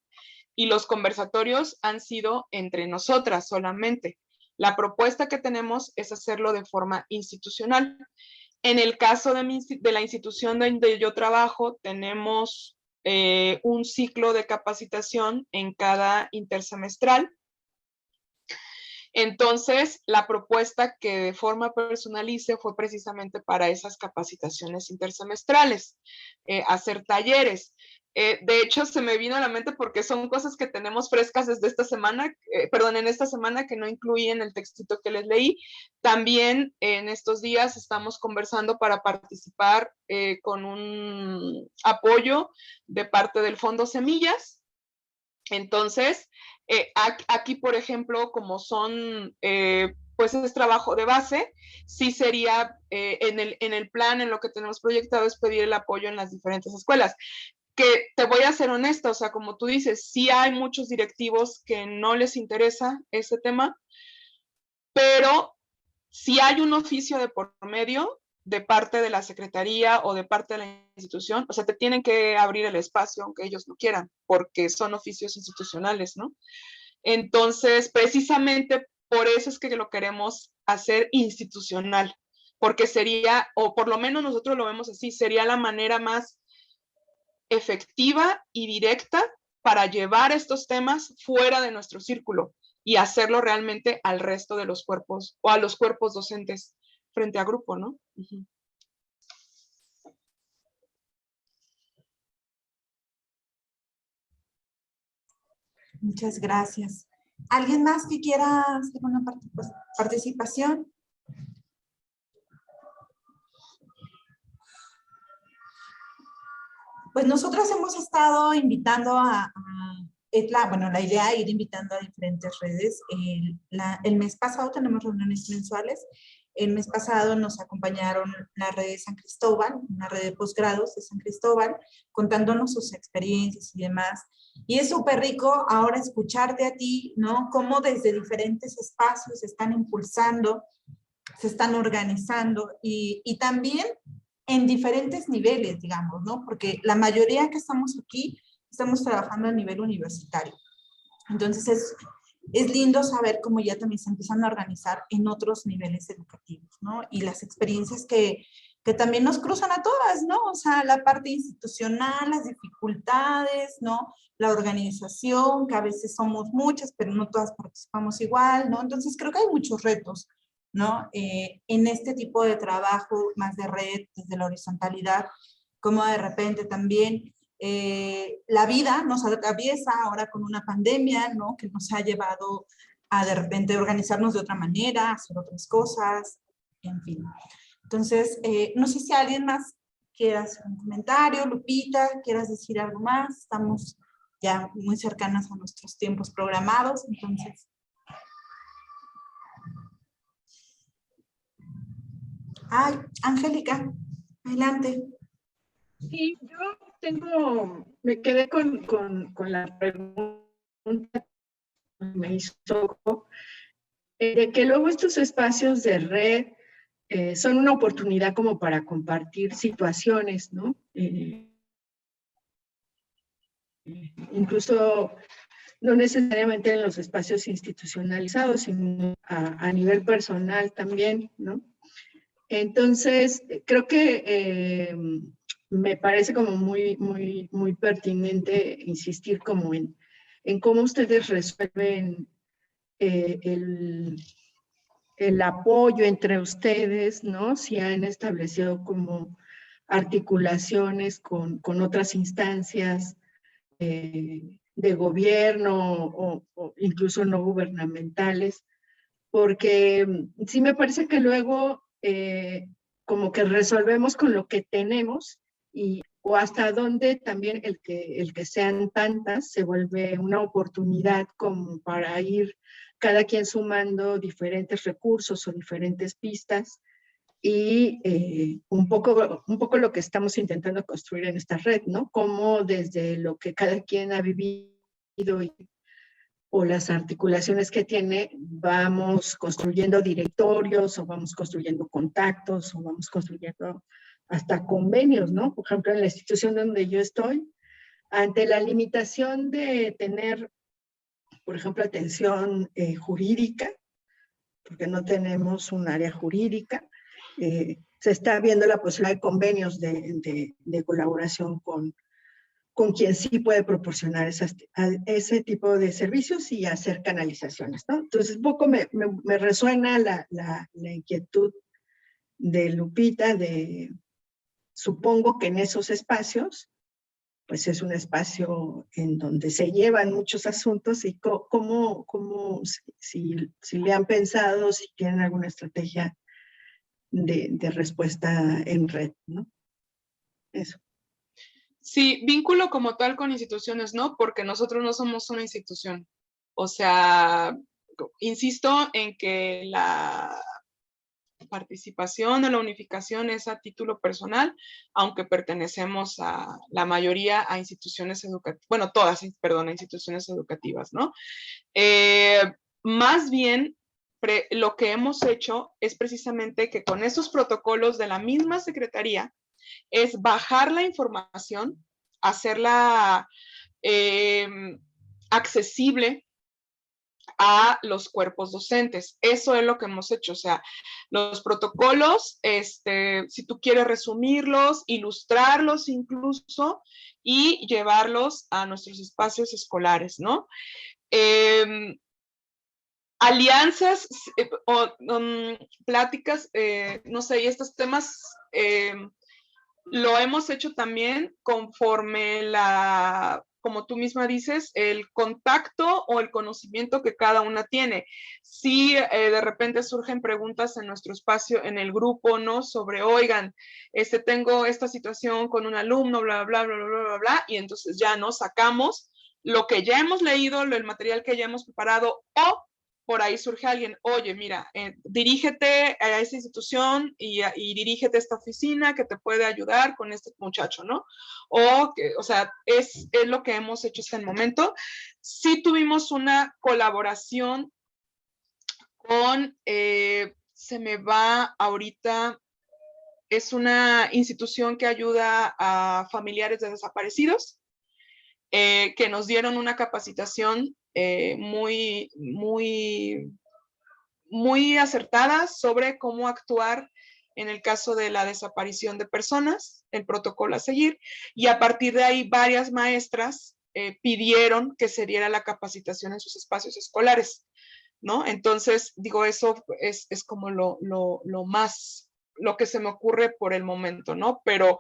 y los conversatorios han sido entre nosotras solamente. La propuesta que tenemos es hacerlo de forma institucional. En el caso de la institución donde yo trabajo, tenemos un ciclo de capacitación en cada intersemestral, Entonces, la propuesta que de forma personal hice fue precisamente para esas capacitaciones intersemestrales, hacer talleres. De hecho, se me vino a la mente porque son cosas que tenemos frescas desde esta semana, en esta semana que no incluí en el textito que les leí. También en estos días estamos conversando para participar con un apoyo de parte del Fondo Semillas. Entonces, aquí, por ejemplo, como son, pues es trabajo de base, sí sería en el plan, en lo que tenemos proyectado es pedir el apoyo en las diferentes escuelas. Que te voy a ser honesta, o sea, como tú dices, sí hay muchos directivos que no les interesa ese tema, pero si hay un oficio de por medio de parte de la secretaría o de parte de la institución, o sea, te tienen que abrir el espacio aunque ellos no quieran, porque son oficios institucionales, ¿no? Entonces, precisamente por eso es que lo queremos hacer institucional, porque sería, o por lo menos nosotros lo vemos así, sería la manera más efectiva y directa para llevar estos temas fuera de nuestro círculo y hacerlo realmente al resto de los cuerpos o a los cuerpos docentes frente a grupo, ¿no? Uh-huh. Muchas gracias. ¿Alguien más que quiera hacer una participación? Pues nosotros hemos estado invitando la idea es ir invitando a diferentes redes. El mes pasado tenemos reuniones mensuales. El mes pasado nos acompañaron la red de San Cristóbal, una red de posgrados de San Cristóbal, contándonos sus experiencias y demás. Y es súper rico ahora escucharte a ti, ¿no? Cómo desde diferentes espacios se están impulsando, se están organizando y también en diferentes niveles, digamos, ¿no? Porque la mayoría que estamos aquí estamos trabajando a nivel universitario. Entonces es lindo saber cómo ya también se empiezan a organizar en otros niveles educativos, ¿no? Y las experiencias que también nos cruzan a todas, ¿no? O sea, la parte institucional, las dificultades, ¿no? La organización, que a veces somos muchas, pero no todas participamos igual, ¿no? Entonces creo que hay muchos retos, ¿no? En este tipo de trabajo, más de red, desde la horizontalidad, como de repente también la vida nos atraviesa ahora con una pandemia, ¿no? Que nos ha llevado a de repente organizarnos de otra manera, hacer otras cosas, en fin. Entonces, no sé si alguien más quiera hacer un comentario, Lupita, quieras decir algo más, estamos ya muy cercanas a nuestros tiempos programados, entonces. Ay, Angélica, adelante. Sí, yo me quedé con la pregunta que me hizo, de que luego estos espacios de red son una oportunidad como para compartir situaciones, ¿no? Incluso no necesariamente en los espacios institucionalizados, sino a nivel personal también, ¿no? Entonces, creo que me parece como muy pertinente insistir como en cómo ustedes resuelven el apoyo entre ustedes, ¿no? Si han establecido como articulaciones con otras instancias de gobierno o incluso no gubernamentales, porque sí me parece que luego como que resolvemos con lo que tenemos o hasta dónde también el que sean tantas se vuelve una oportunidad como para ir cada quien sumando diferentes recursos o diferentes pistas y un poco lo que estamos intentando construir en esta red, ¿no? Como desde lo que cada quien ha vivido o las articulaciones que tiene, vamos construyendo directorios o vamos construyendo contactos o vamos construyendo hasta convenios, ¿no? Por ejemplo, en la institución donde yo estoy, ante la limitación de tener, por ejemplo, atención jurídica, porque no tenemos un área jurídica, se está viendo la posibilidad de convenios de colaboración con quien sí puede proporcionar ese tipo de servicios y hacer canalizaciones, ¿no? Entonces, un poco me resuena la inquietud de Lupita supongo que en esos espacios, pues es un espacio en donde se llevan muchos asuntos y si le han pensado, si tienen alguna estrategia de respuesta en red, ¿no? Eso. Sí, vínculo como tal con instituciones, ¿no? Porque nosotros no somos una institución. O sea, insisto en que la participación o la unificación es a título personal, aunque pertenecemos a la mayoría a instituciones educativas, bueno, todas, perdón, a instituciones educativas, ¿no? Más bien, lo que hemos hecho es precisamente que con esos protocolos de la misma secretaría es bajar la información, hacerla accesible a los cuerpos docentes. Eso es lo que hemos hecho. O sea, los protocolos, si tú quieres resumirlos, ilustrarlos incluso y llevarlos a nuestros espacios escolares, ¿no? Alianzas pláticas, no sé, y estos temas lo hemos hecho también conforme como tú misma dices, el contacto o el conocimiento que cada una tiene. Si de repente surgen preguntas en nuestro espacio, en el grupo, ¿no? Sobre, oigan, tengo esta situación con un alumno, bla, bla, bla, bla, bla, bla, bla, y entonces ya nos sacamos lo que ya hemos leído, el material que ya hemos preparado, o por ahí surge alguien, oye, mira, dirígete a esa institución y dirígete a esta oficina que te puede ayudar con este muchacho, ¿no? O sea, es lo que hemos hecho hasta el momento. Sí tuvimos una colaboración con, se me va ahorita, es una institución que ayuda a familiares de desaparecidos, que nos dieron una capacitación muy acertada sobre cómo actuar en el caso de la desaparición de personas, el protocolo a seguir, y a partir de ahí varias maestras pidieron que se diera la capacitación en sus espacios escolares, ¿no? Entonces, digo, eso es como lo que se me ocurre por el momento, ¿no? Pero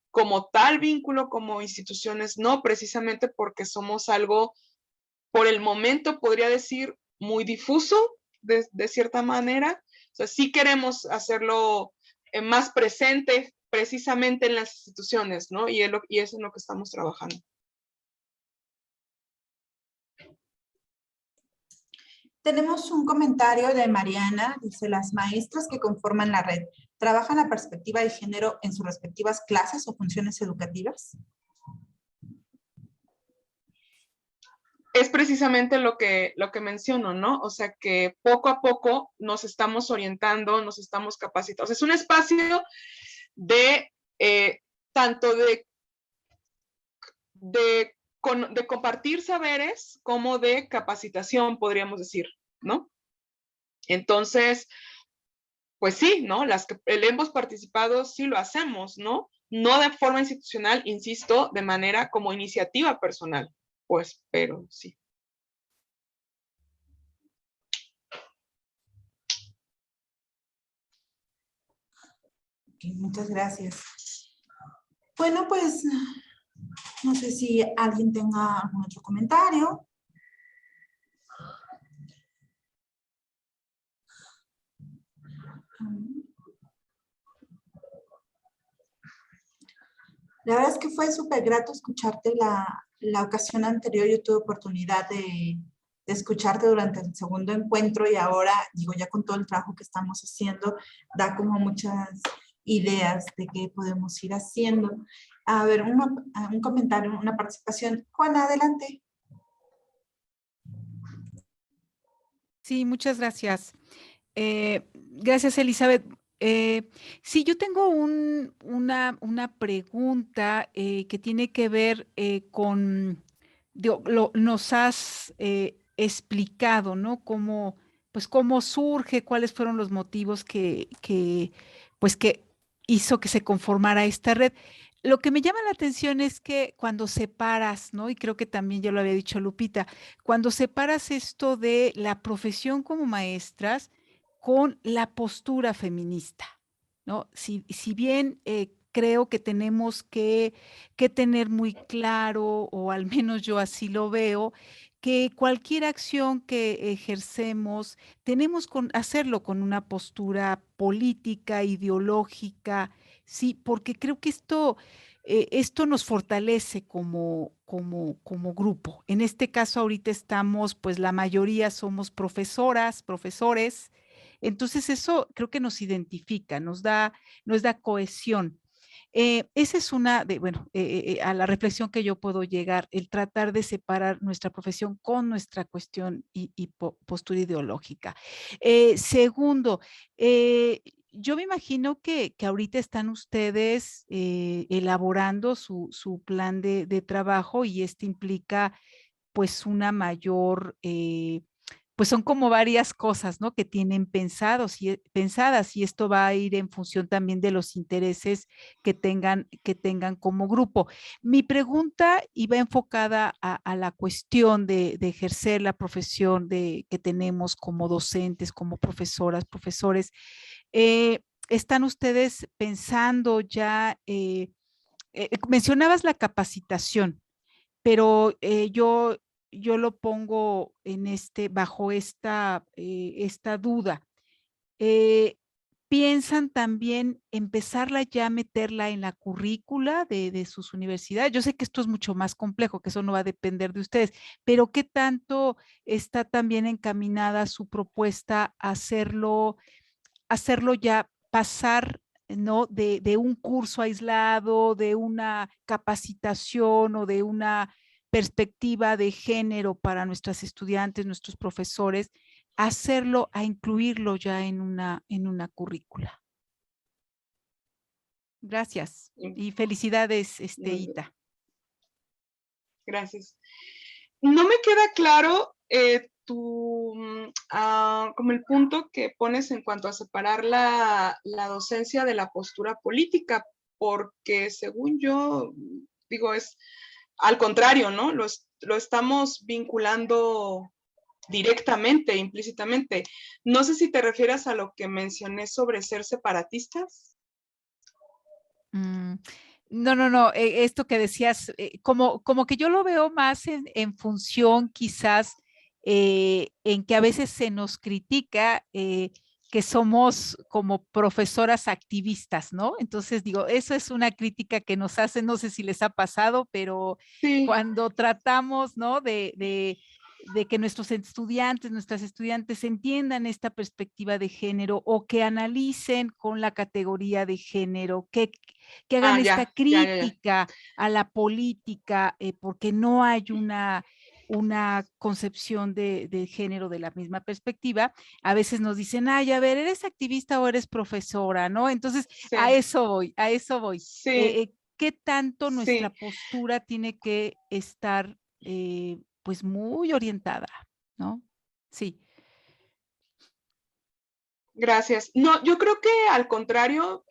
como tal vínculo como instituciones, no, precisamente porque somos algo, por el momento podría decir, muy difuso, de cierta manera. O sea, sí queremos hacerlo más presente precisamente en las instituciones, ¿no? Y eso es en lo que estamos trabajando. Tenemos un comentario de Mariana, dice, las maestras que conforman la red, ¿trabajan la perspectiva de género en sus respectivas clases o funciones educativas? Es precisamente lo que menciono, ¿no? O sea, que poco a poco nos estamos orientando, nos estamos capacitando. O sea, es un espacio de tanto de compartir saberes como de capacitación, podríamos decir, ¿no? Entonces, pues sí, ¿no? Las que hemos participado sí lo hacemos, ¿no? No de forma institucional, insisto, de manera como iniciativa personal, pues, pero sí. Okay, muchas gracias. Bueno, pues, no sé si alguien tenga algún otro comentario. La verdad es que fue súper grato escucharte la ocasión anterior. Yo tuve oportunidad de escucharte durante el segundo encuentro y ahora, digo, ya con todo el trabajo que estamos haciendo, da como muchas ideas de qué podemos ir haciendo. A ver, un comentario, una participación. Juana, adelante. Sí, muchas gracias. Gracias, Elizabeth. Sí, yo tengo una pregunta que tiene que ver con, nos has explicado, ¿no? Pues cómo surge, cuáles fueron los motivos que hizo que se conformara esta red. lo que me llama la atención es que cuando separas, ¿no? Y creo que también ya lo había dicho Lupita, cuando separas esto de la profesión como maestras con la postura feminista, ¿no? Si bien creo que tenemos que tener muy claro, o al menos yo así lo veo, que cualquier acción que ejercemos, tenemos que hacerlo con una postura política, ideológica, sí, porque creo que esto nos fortalece como grupo. En este caso, ahorita estamos, pues la mayoría somos profesoras, profesores, entonces eso creo que nos identifica, nos da cohesión. Esa es una de, bueno, a la reflexión que yo puedo llegar, el tratar de separar nuestra profesión con nuestra cuestión y postura ideológica. Segundo, yo me imagino que ahorita están ustedes elaborando su plan de trabajo, y este implica pues una mayor, pues son como varias cosas, ¿no? Que tienen pensadas, y esto va a ir en función también de los intereses que tengan como grupo. Mi pregunta iba enfocada a la cuestión de ejercer la profesión que tenemos como docentes, como profesoras, profesores. ¿Están ustedes pensando ya, mencionabas la capacitación, pero yo lo pongo bajo esta duda. Eh, ¿Piensan también empezarla ya a meterla en la currícula de sus universidades? Yo sé que esto es mucho más complejo, que eso no va a depender de ustedes, pero ¿qué tanto está también encaminada su propuesta a hacerlo ya pasar, ¿no? De un curso aislado, de una capacitación o de una perspectiva de género para nuestras estudiantes, nuestros profesores, hacerlo, a incluirlo ya en una currícula. Gracias y felicidades, Ita. Gracias. No me queda claro como el punto que pones en cuanto a separar la docencia de la postura política, porque según yo, digo, es al contrario, ¿no? Lo estamos vinculando directamente, implícitamente. No sé si te refieres a lo que mencioné sobre ser separatistas. No, esto que decías, como que yo lo veo más en función quizás en que a veces se nos critica que somos como profesoras activistas, ¿no? Entonces digo, eso es una crítica que nos hacen, no sé si les ha pasado, pero Sí. cuando tratamos, ¿no? De que nuestros estudiantes, nuestras estudiantes entiendan esta perspectiva de género, o que analicen con la categoría de género, que hagan esta crítica a la política, porque no hay una concepción de género de la misma perspectiva. A veces nos dicen, ay, a ver, ¿eres activista o eres profesora? ¿No? Entonces, Sí. a eso voy. Sí. ¿Qué tanto nuestra Sí. postura tiene que estar pues muy orientada, ¿no? Sí. Gracias. No, yo creo que al contrario,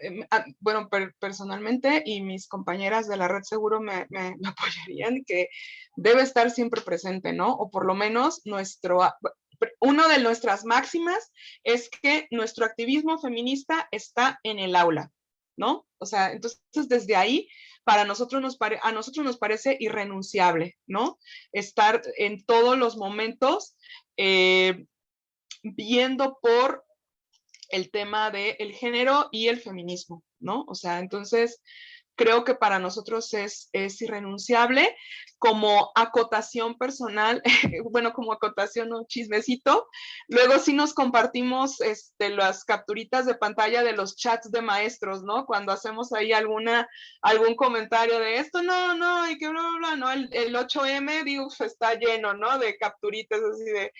bueno, personalmente y mis compañeras de la red seguro me apoyarían, que debe estar siempre presente, ¿no? O por lo menos una de nuestras máximas es que nuestro activismo feminista está en el aula, ¿no? O sea, entonces desde ahí a nosotros nos parece irrenunciable, ¿no? Estar en todos los momentos viendo por el tema del género y el feminismo, ¿no? O sea, entonces creo que para nosotros es irrenunciable. Como acotación personal, bueno, como acotación, un chismecito, luego sí nos compartimos las capturitas de pantalla de los chats de maestros, ¿no? Cuando hacemos ahí algún comentario de esto, no, y que bla, bla, bla, ¿no? El 8M, digo, está lleno, ¿no? De capturitas así de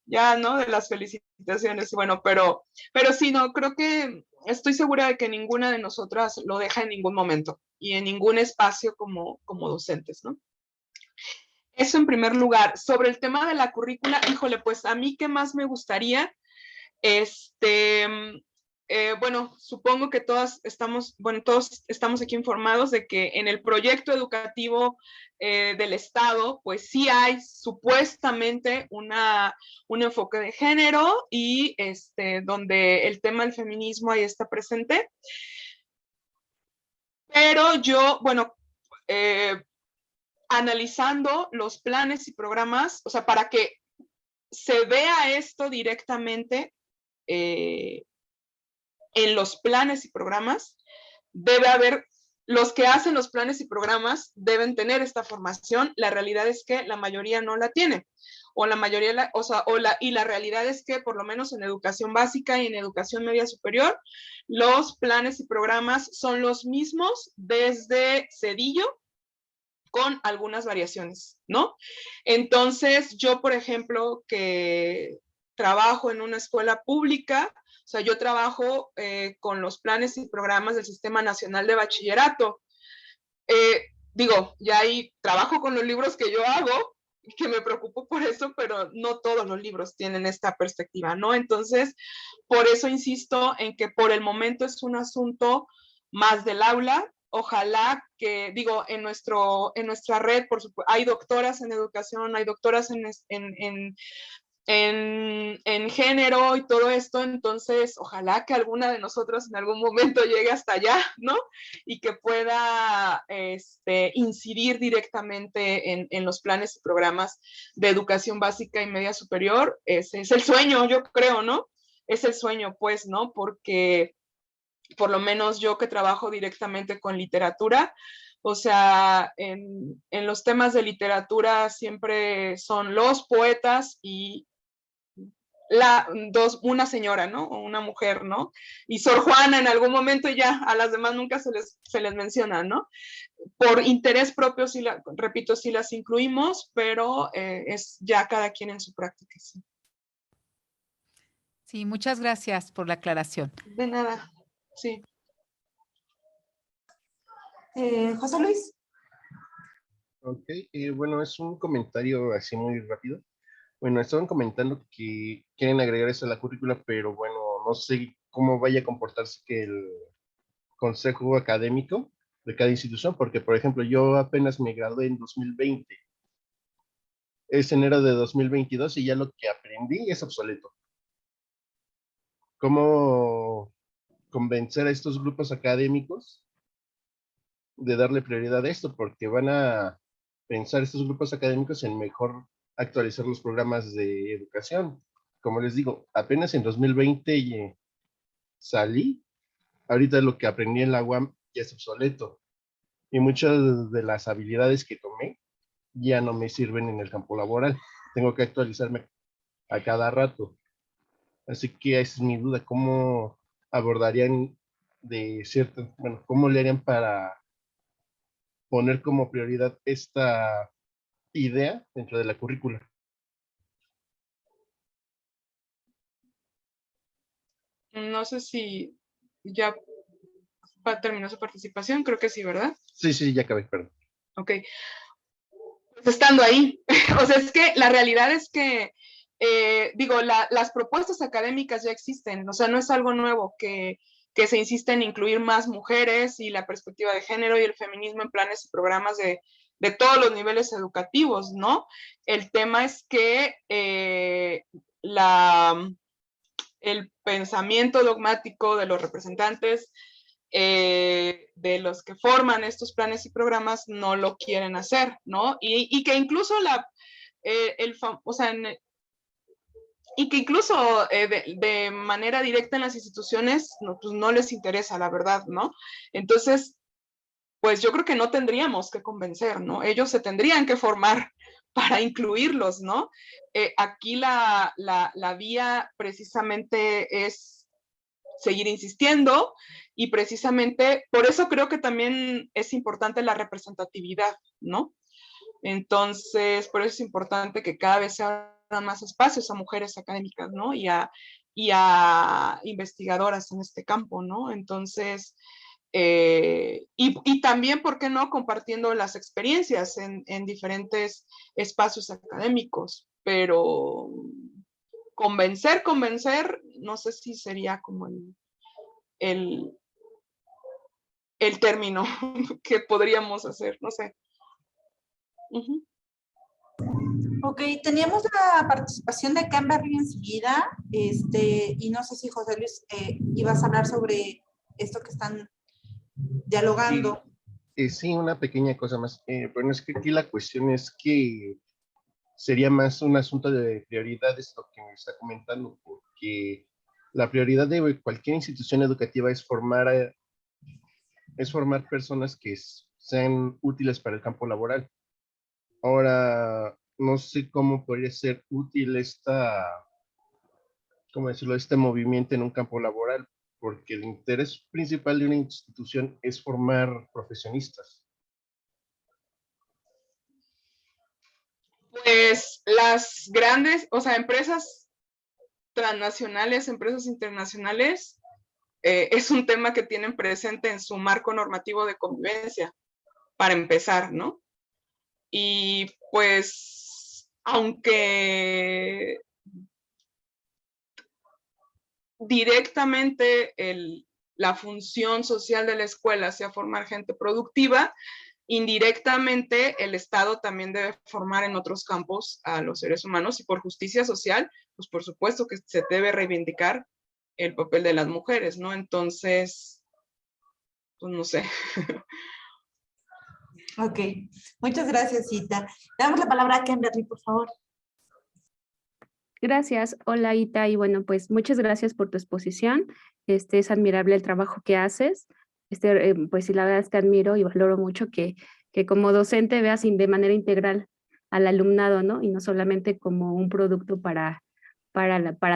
ya, ¿no? De las felicitaciones. Bueno, pero sí, no, creo que estoy segura de que ninguna de nosotras lo deja en ningún momento y en ningún espacio como docentes, ¿no? Eso en primer lugar. Sobre el tema de la currícula, híjole, pues a mí qué más me gustaría, bueno, supongo que todos estamos aquí informados de que en el proyecto educativo del Estado, pues sí hay supuestamente un enfoque de género y donde el tema del feminismo ahí está presente. Pero yo, bueno, analizando los planes y programas, o sea, para que se vea esto directamente en los planes y programas, debe haber, los que hacen los planes y programas deben tener esta formación. La realidad es que la mayoría no la tiene, o la mayoría, y la realidad es que por lo menos en educación básica y en educación media superior, los planes y programas son los mismos desde Cedillo, con algunas variaciones, ¿no? Entonces, yo, por ejemplo, que trabajo en una escuela pública, o sea, yo trabajo con los planes y programas del Sistema Nacional de Bachillerato. Digo, ya ahí trabajo con los libros que yo hago, que me preocupo por eso, pero no todos los libros tienen esta perspectiva, ¿no? Entonces, por eso insisto en que por el momento es un asunto más del aula. Ojalá que, digo, en nuestra red, por supuesto, hay doctoras en educación, hay doctoras en género y todo esto, entonces ojalá que alguna de nosotros en algún momento llegue hasta allá, ¿no? Y que pueda incidir directamente en los planes y programas de educación básica y media superior. Ese es el sueño, yo creo, ¿no? Es el sueño, pues, ¿no? Porque por lo menos yo que trabajo directamente con literatura, o sea, en los temas de literatura siempre son los poetas y una señora, ¿no? O una mujer, ¿no? Y Sor Juana en algún momento, ya a las demás nunca se les menciona, ¿no? Por interés propio, sí repito, sí las incluimos, pero es ya cada quien en su práctica. Sí. Sí, muchas gracias por la aclaración. De nada, sí. José Luis. Ok, bueno, es un comentario así muy rápido. Bueno, estaban comentando que quieren agregar eso a la currícula, pero bueno, no sé cómo vaya a comportarse que el consejo académico de cada institución, porque por ejemplo, yo apenas me gradué en 2020. Es enero de 2022 y ya lo que aprendí es obsoleto. ¿Cómo convencer a estos grupos académicos de darle prioridad a esto? Porque van a pensar estos grupos académicos en mejor actualizar los programas de educación. Como les digo, apenas en 2020 salí, ahorita lo que aprendí en la UAM ya es obsoleto y muchas de las habilidades que tomé ya no me sirven en el campo laboral. Tengo que actualizarme a cada rato. Así que esa es mi duda, ¿cómo abordarían bueno, cómo le harían para poner como prioridad esta idea dentro de la currícula? No sé si ya terminó su participación, creo que sí, ¿verdad? Sí, ya acabé, perdón. Ok. Pues estando ahí, o sea, es que la realidad es que, digo, las propuestas académicas ya existen, o sea, no es algo nuevo que se insiste en incluir más mujeres y la perspectiva de género y el feminismo en planes y programas de todos los niveles educativos, ¿no? El tema es que el pensamiento dogmático de los representantes de los que forman estos planes y programas no lo quieren hacer, ¿no? Y que incluso y que incluso de manera directa en las instituciones no, pues no les interesa, la verdad, ¿no? Entonces, pues yo creo que no tendríamos que convencer, ¿no? Ellos se tendrían que formar para incluirlos, ¿no? Aquí la vía precisamente es seguir insistiendo y precisamente por eso creo que también es importante la representatividad, ¿no? Entonces, por eso es importante que cada vez se abran más espacios a mujeres académicas, ¿no? Y a investigadoras en este campo, ¿no? Entonces, y también, ¿por qué no? Compartiendo las experiencias en diferentes espacios académicos, pero convencer, no sé si sería como el término que podríamos hacer, no sé. Ok, teníamos la participación de Camberly enseguida, y no sé si José Luis ibas a hablar sobre esto que están dialogando. Sí, una pequeña cosa más. Bueno, es que aquí la cuestión es que sería más un asunto de prioridades lo que me está comentando, porque la prioridad de cualquier institución educativa es formar personas que sean útiles para el campo laboral. Ahora, no sé cómo podría ser útil ¿cómo decirlo?, este movimiento en un campo laboral, porque el interés principal de una institución es formar profesionistas. Pues las grandes, o sea, empresas transnacionales, empresas internacionales, es un tema que tienen presente en su marco normativo de convivencia, para empezar, ¿no? Y pues, aunque directamente la función social de la escuela sea formar gente productiva, indirectamente el Estado también debe formar en otros campos a los seres humanos, y por justicia social, pues por supuesto que se debe reivindicar el papel de las mujeres, ¿no? Entonces, pues no sé. Ok, muchas gracias, Ita. Le damos la palabra a Kimberly, por favor. Gracias. Hola, Ita, y bueno, pues muchas gracias por tu exposición. Es admirable el trabajo que haces. Pues sí, la verdad es que admiro y valoro mucho que como docente veas de manera integral al alumnado, ¿no? Y no solamente como un producto para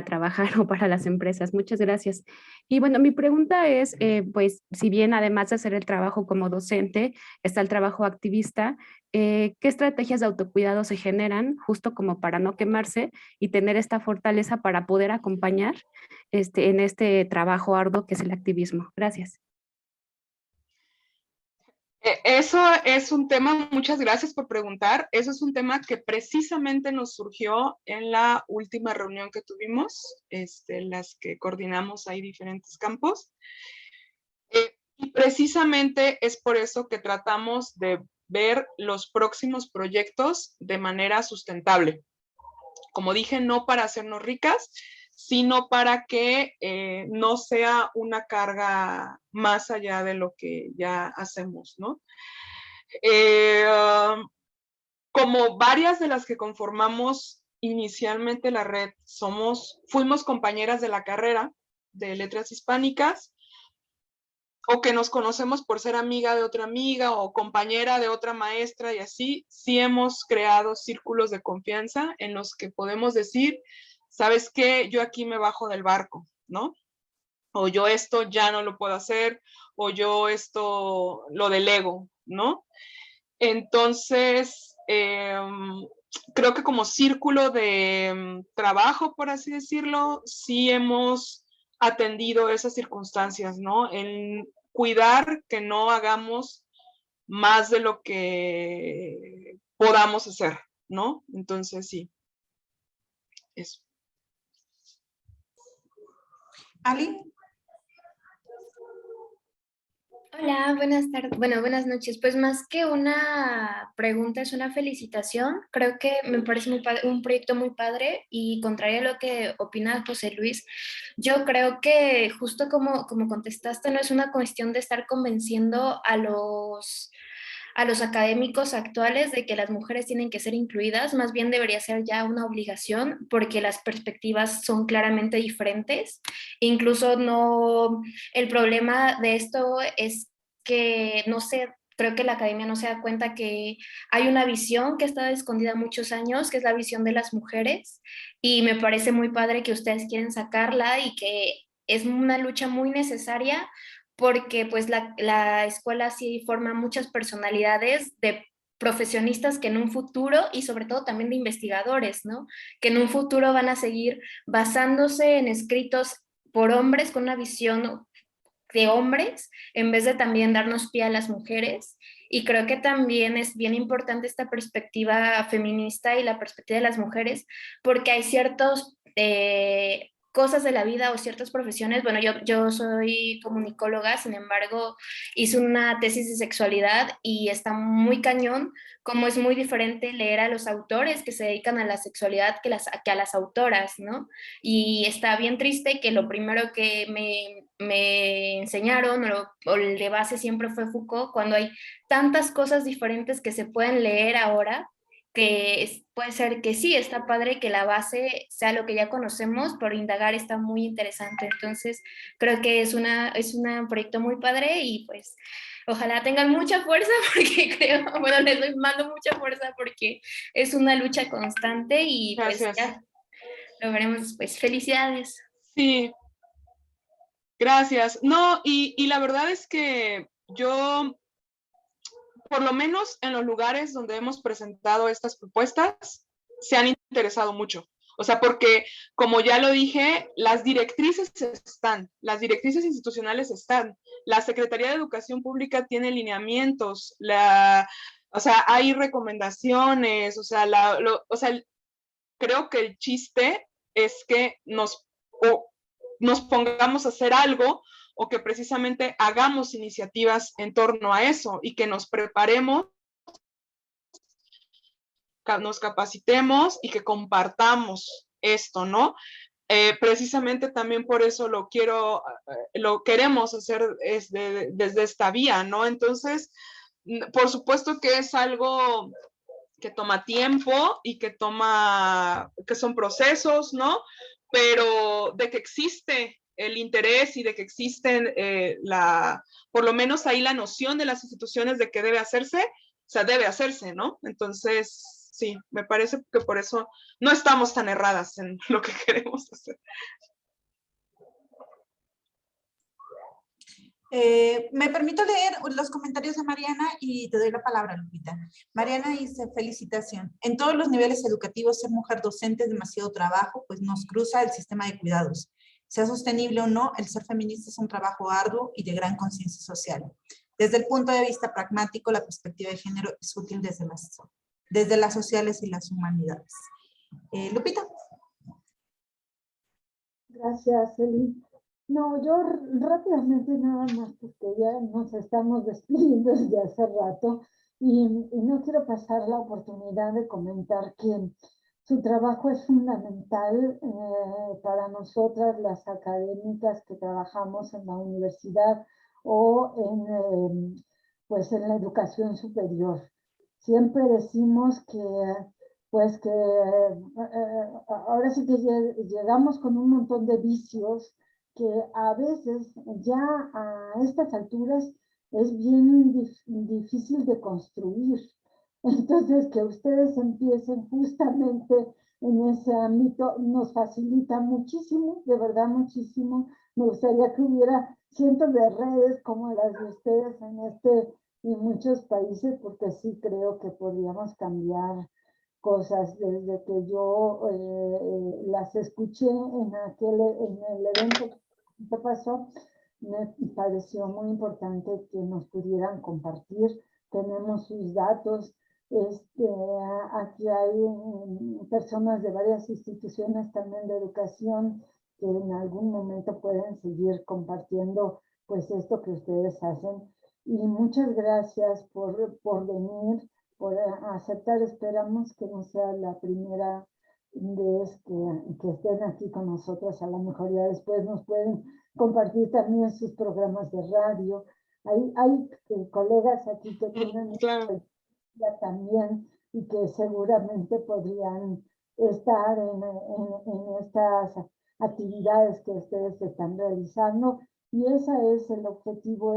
trabajar o para las empresas. Muchas gracias. Y bueno, mi pregunta es, pues, si bien además de hacer el trabajo como docente, está el trabajo activista, ¿qué estrategias de autocuidado se generan justo como para no quemarse y tener esta fortaleza para poder acompañar en este trabajo arduo que es el activismo? Gracias. Eso es un tema, muchas gracias por preguntar, eso es un tema que precisamente nos surgió en la última reunión que tuvimos, las que coordinamos ahí diferentes campos, y precisamente es por eso que tratamos de ver los próximos proyectos de manera sustentable. Como dije, no para hacernos ricas, sino para que no sea una carga más allá de lo que ya hacemos, ¿no? Como varias de las que conformamos inicialmente la red, fuimos compañeras de la carrera de Letras Hispánicas, o que nos conocemos por ser amiga de otra amiga o compañera de otra maestra, y así, sí hemos creado círculos de confianza en los que podemos decir, ¿sabes qué? Yo aquí me bajo del barco, ¿no? O yo esto ya no lo puedo hacer, o yo esto lo delego, ¿no? Entonces, creo que como círculo de trabajo, por así decirlo, sí hemos atendido esas circunstancias, ¿no? En cuidar que no hagamos más de lo que podamos hacer, ¿no? Entonces, sí, eso. Ali. Hola, buenas tardes, bueno, buenas noches. Pues más que una pregunta, es una felicitación. Creo que me parece un proyecto muy padre, y contrario a lo que opina José Luis, yo creo que justo como contestaste, no es una cuestión de estar convenciendo a los académicos actuales de que las mujeres tienen que ser incluidas, más bien debería ser ya una obligación, porque las perspectivas son claramente diferentes. Incluso no, el problema de esto es que no sé, creo que la academia no se da cuenta que hay una visión que está escondida muchos años, que es la visión de las mujeres, y me parece muy padre que ustedes quieren sacarla y que es una lucha muy necesaria, porque pues la escuela sí forma muchas personalidades de profesionistas que en un futuro, y sobre todo también de investigadores, ¿no? Que en un futuro van a seguir basándose en escritos por hombres con una visión de hombres, en vez de también darnos pie a las mujeres. Y creo que también es bien importante esta perspectiva feminista y la perspectiva de las mujeres, porque hay ciertos cosas de la vida o ciertas profesiones. Bueno, yo soy comunicóloga, sin embargo, hice una tesis de sexualidad y está muy cañón como es muy diferente leer a los autores que se dedican a la sexualidad que a las autoras, ¿no? Y está bien triste que lo primero que me enseñaron o de base siempre fue Foucault, cuando hay tantas cosas diferentes que se pueden leer ahora, que puede ser que sí, está padre que la base sea lo que ya conocemos, pero indagar está muy interesante. Entonces, creo que es un proyecto muy padre y pues ojalá tengan mucha fuerza porque bueno, les mando mucha fuerza porque es una lucha constante y pues Gracias. ya lo veremos después. Felicidades. Sí, gracias. No, y la verdad es que yo, por lo menos en los lugares donde hemos presentado estas propuestas, se han interesado mucho. O sea, porque, como ya lo dije, las directrices institucionales están. La Secretaría de Educación Pública tiene lineamientos, o sea, hay recomendaciones, o sea, creo que el chiste es que nos pongamos a hacer algo o que precisamente hagamos iniciativas en torno a eso y que nos preparemos, nos capacitemos y que compartamos esto, ¿no? Precisamente también por eso lo queremos hacer desde esta vía, ¿no? Entonces, por supuesto que es algo que toma tiempo y que son procesos, ¿no? Pero de que existe el interés y de que existen por lo menos ahí la noción de las instituciones de que debe hacerse, o sea, debe hacerse, ¿no? Entonces, sí, me parece que por eso no estamos tan erradas en lo que queremos hacer. Me permito leer los comentarios de Mariana y te doy la palabra, Lupita. Mariana dice, felicitación. En todos los niveles educativos, ser mujer docente es demasiado trabajo, pues nos cruza el sistema de cuidados. Sea sostenible o no, el ser feminista es un trabajo arduo y de gran conciencia social. Desde el punto de vista pragmático, la perspectiva de género es útil desde las sociales y las humanidades. Lupita. Gracias, Eli. No, yo rápidamente nada más, porque ya nos estamos despidiendo desde hace rato y no quiero pasar la oportunidad de comentar que su trabajo es fundamental para nosotras, las académicas que trabajamos en la universidad o pues en la educación superior. Siempre decimos que pues que ahora sí que llegamos con un montón de vicios que a veces ya a estas alturas es bien difícil de construir. Entonces, que ustedes empiecen justamente en ese ámbito nos facilita muchísimo, de verdad muchísimo. Me gustaría que hubiera cientos de redes como las de ustedes en muchos países, porque sí creo que podríamos cambiar cosas. Desde que yo las escuché en el evento que pasó, me pareció muy importante que nos pudieran compartir. Tenemos sus datos. Aquí hay personas de varias instituciones también de educación que en algún momento pueden seguir compartiendo pues esto que ustedes hacen. Y muchas gracias por venir, por aceptar. Esperamos que no sea la primera vez que estén aquí con nosotros. A lo mejor ya después nos pueden compartir también sus programas de radio. Hay colegas aquí que tienen claro, también y que seguramente podrían estar en estas actividades que ustedes están realizando, y ese es el objetivo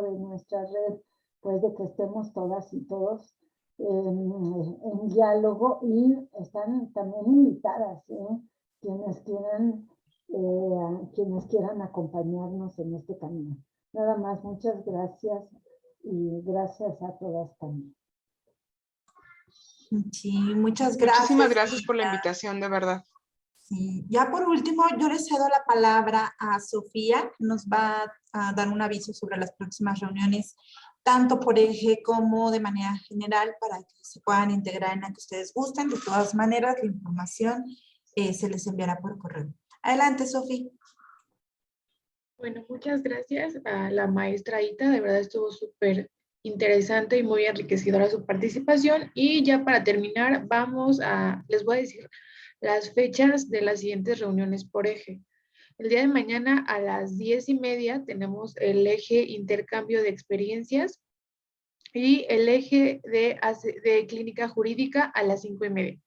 de nuestra red, pues de que estemos todas y todos en diálogo, y están también invitadas quienes quieran acompañarnos en este camino. Nada más, muchas gracias y gracias a todas también. Sí, muchas gracias. Muchísimas gracias por la invitación, de verdad. Sí. Ya por último, yo le cedo la palabra a Sofía, que nos va a dar un aviso sobre las próximas reuniones, tanto por eje como de manera general, para que se puedan integrar en la que ustedes gusten. De todas maneras, la información se les enviará por correo. Adelante, Sofi. Bueno, muchas gracias a la maestra Ita, de verdad estuvo súper interesante y muy enriquecedora su participación. Y ya para terminar, les voy a decir las fechas de las siguientes reuniones por eje. El día de mañana a las 10:30 tenemos el eje intercambio de experiencias y el eje de clínica jurídica a las 5:30.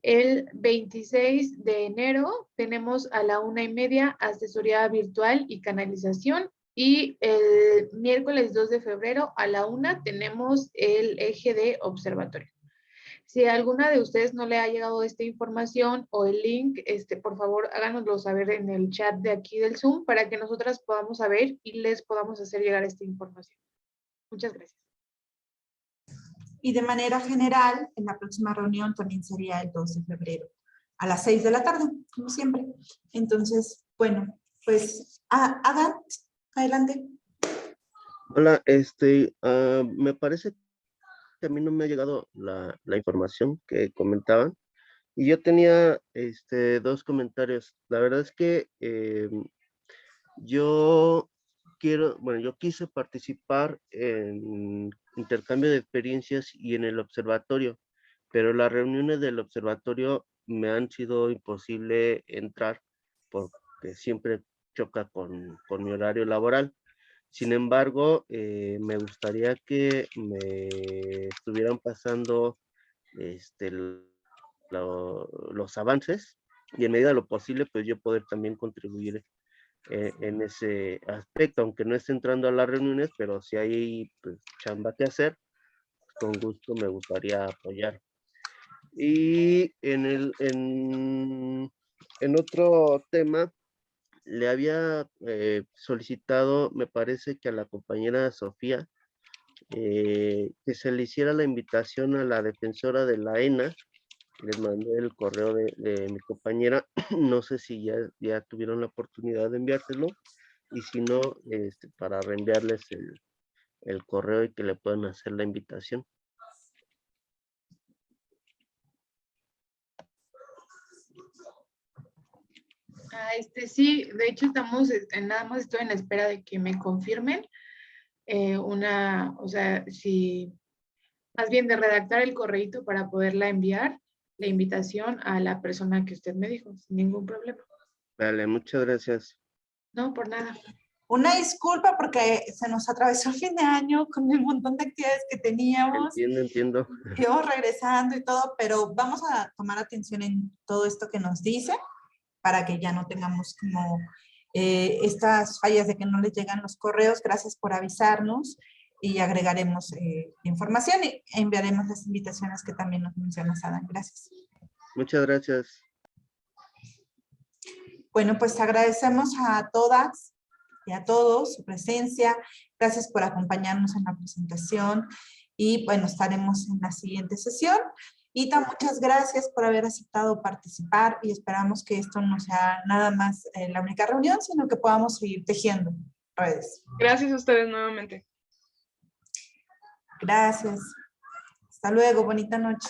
El 26 de enero tenemos a la 1:30 asesoría virtual y canalización. Y el miércoles 2 de febrero a la 1 tenemos el eje de observatorio. Si a alguna de ustedes no le ha llegado esta información o el link, por favor háganoslo saber en el chat de aquí del Zoom para que nosotras podamos saber y les podamos hacer llegar esta información. Muchas gracias. Y de manera general, en la próxima reunión también sería el 2 de febrero, a las 6 de la tarde, como siempre. Entonces, bueno, pues, Adán, adelante. Hola, me parece que a mí no me ha llegado la información que comentaban. Y yo tenía dos comentarios. La verdad es que yo quise participar en intercambio de experiencias y en el observatorio, pero las reuniones del observatorio me han sido imposible entrar porque siempre choca con mi horario laboral. Sin embargo, me gustaría que me estuvieran pasando los avances y en medida de lo posible, pues yo poder también contribuir en ese aspecto, aunque no esté entrando a las reuniones, pero si hay pues, chamba que hacer, con gusto me gustaría apoyar. Y en otro tema, le había solicitado, me parece que a la compañera Sofía, que se le hiciera la invitación a la defensora de la ENA. Les mandé el correo de mi compañera, no sé si ya tuvieron la oportunidad de enviárselo, y si no, para reenviarles el correo y que le puedan hacer la invitación. Sí, de hecho nada más estoy en la espera de que me confirmen más bien de redactar el correíto para poderla enviar la invitación a la persona que usted me dijo, sin ningún problema. Vale, muchas gracias. No, por nada. Una disculpa porque se nos atravesó el fin de año con el montón de actividades que teníamos. Entiendo. Íbamos regresando y todo, pero vamos a tomar atención en todo esto que nos dice para que ya no tengamos como estas fallas de que no les llegan los correos. Gracias por avisarnos y agregaremos información y enviaremos las invitaciones que también nos mencionas, Adán. Gracias. Muchas gracias. Bueno, pues agradecemos a todas y a todos su presencia. Gracias por acompañarnos en la presentación y bueno, estaremos en la siguiente sesión. Ita, muchas gracias por haber aceptado participar y esperamos que esto no sea nada más la única reunión, sino que podamos seguir tejiendo redes. Gracias a ustedes nuevamente. Gracias. Hasta luego, bonita noche.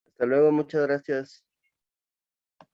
Hasta luego, muchas gracias.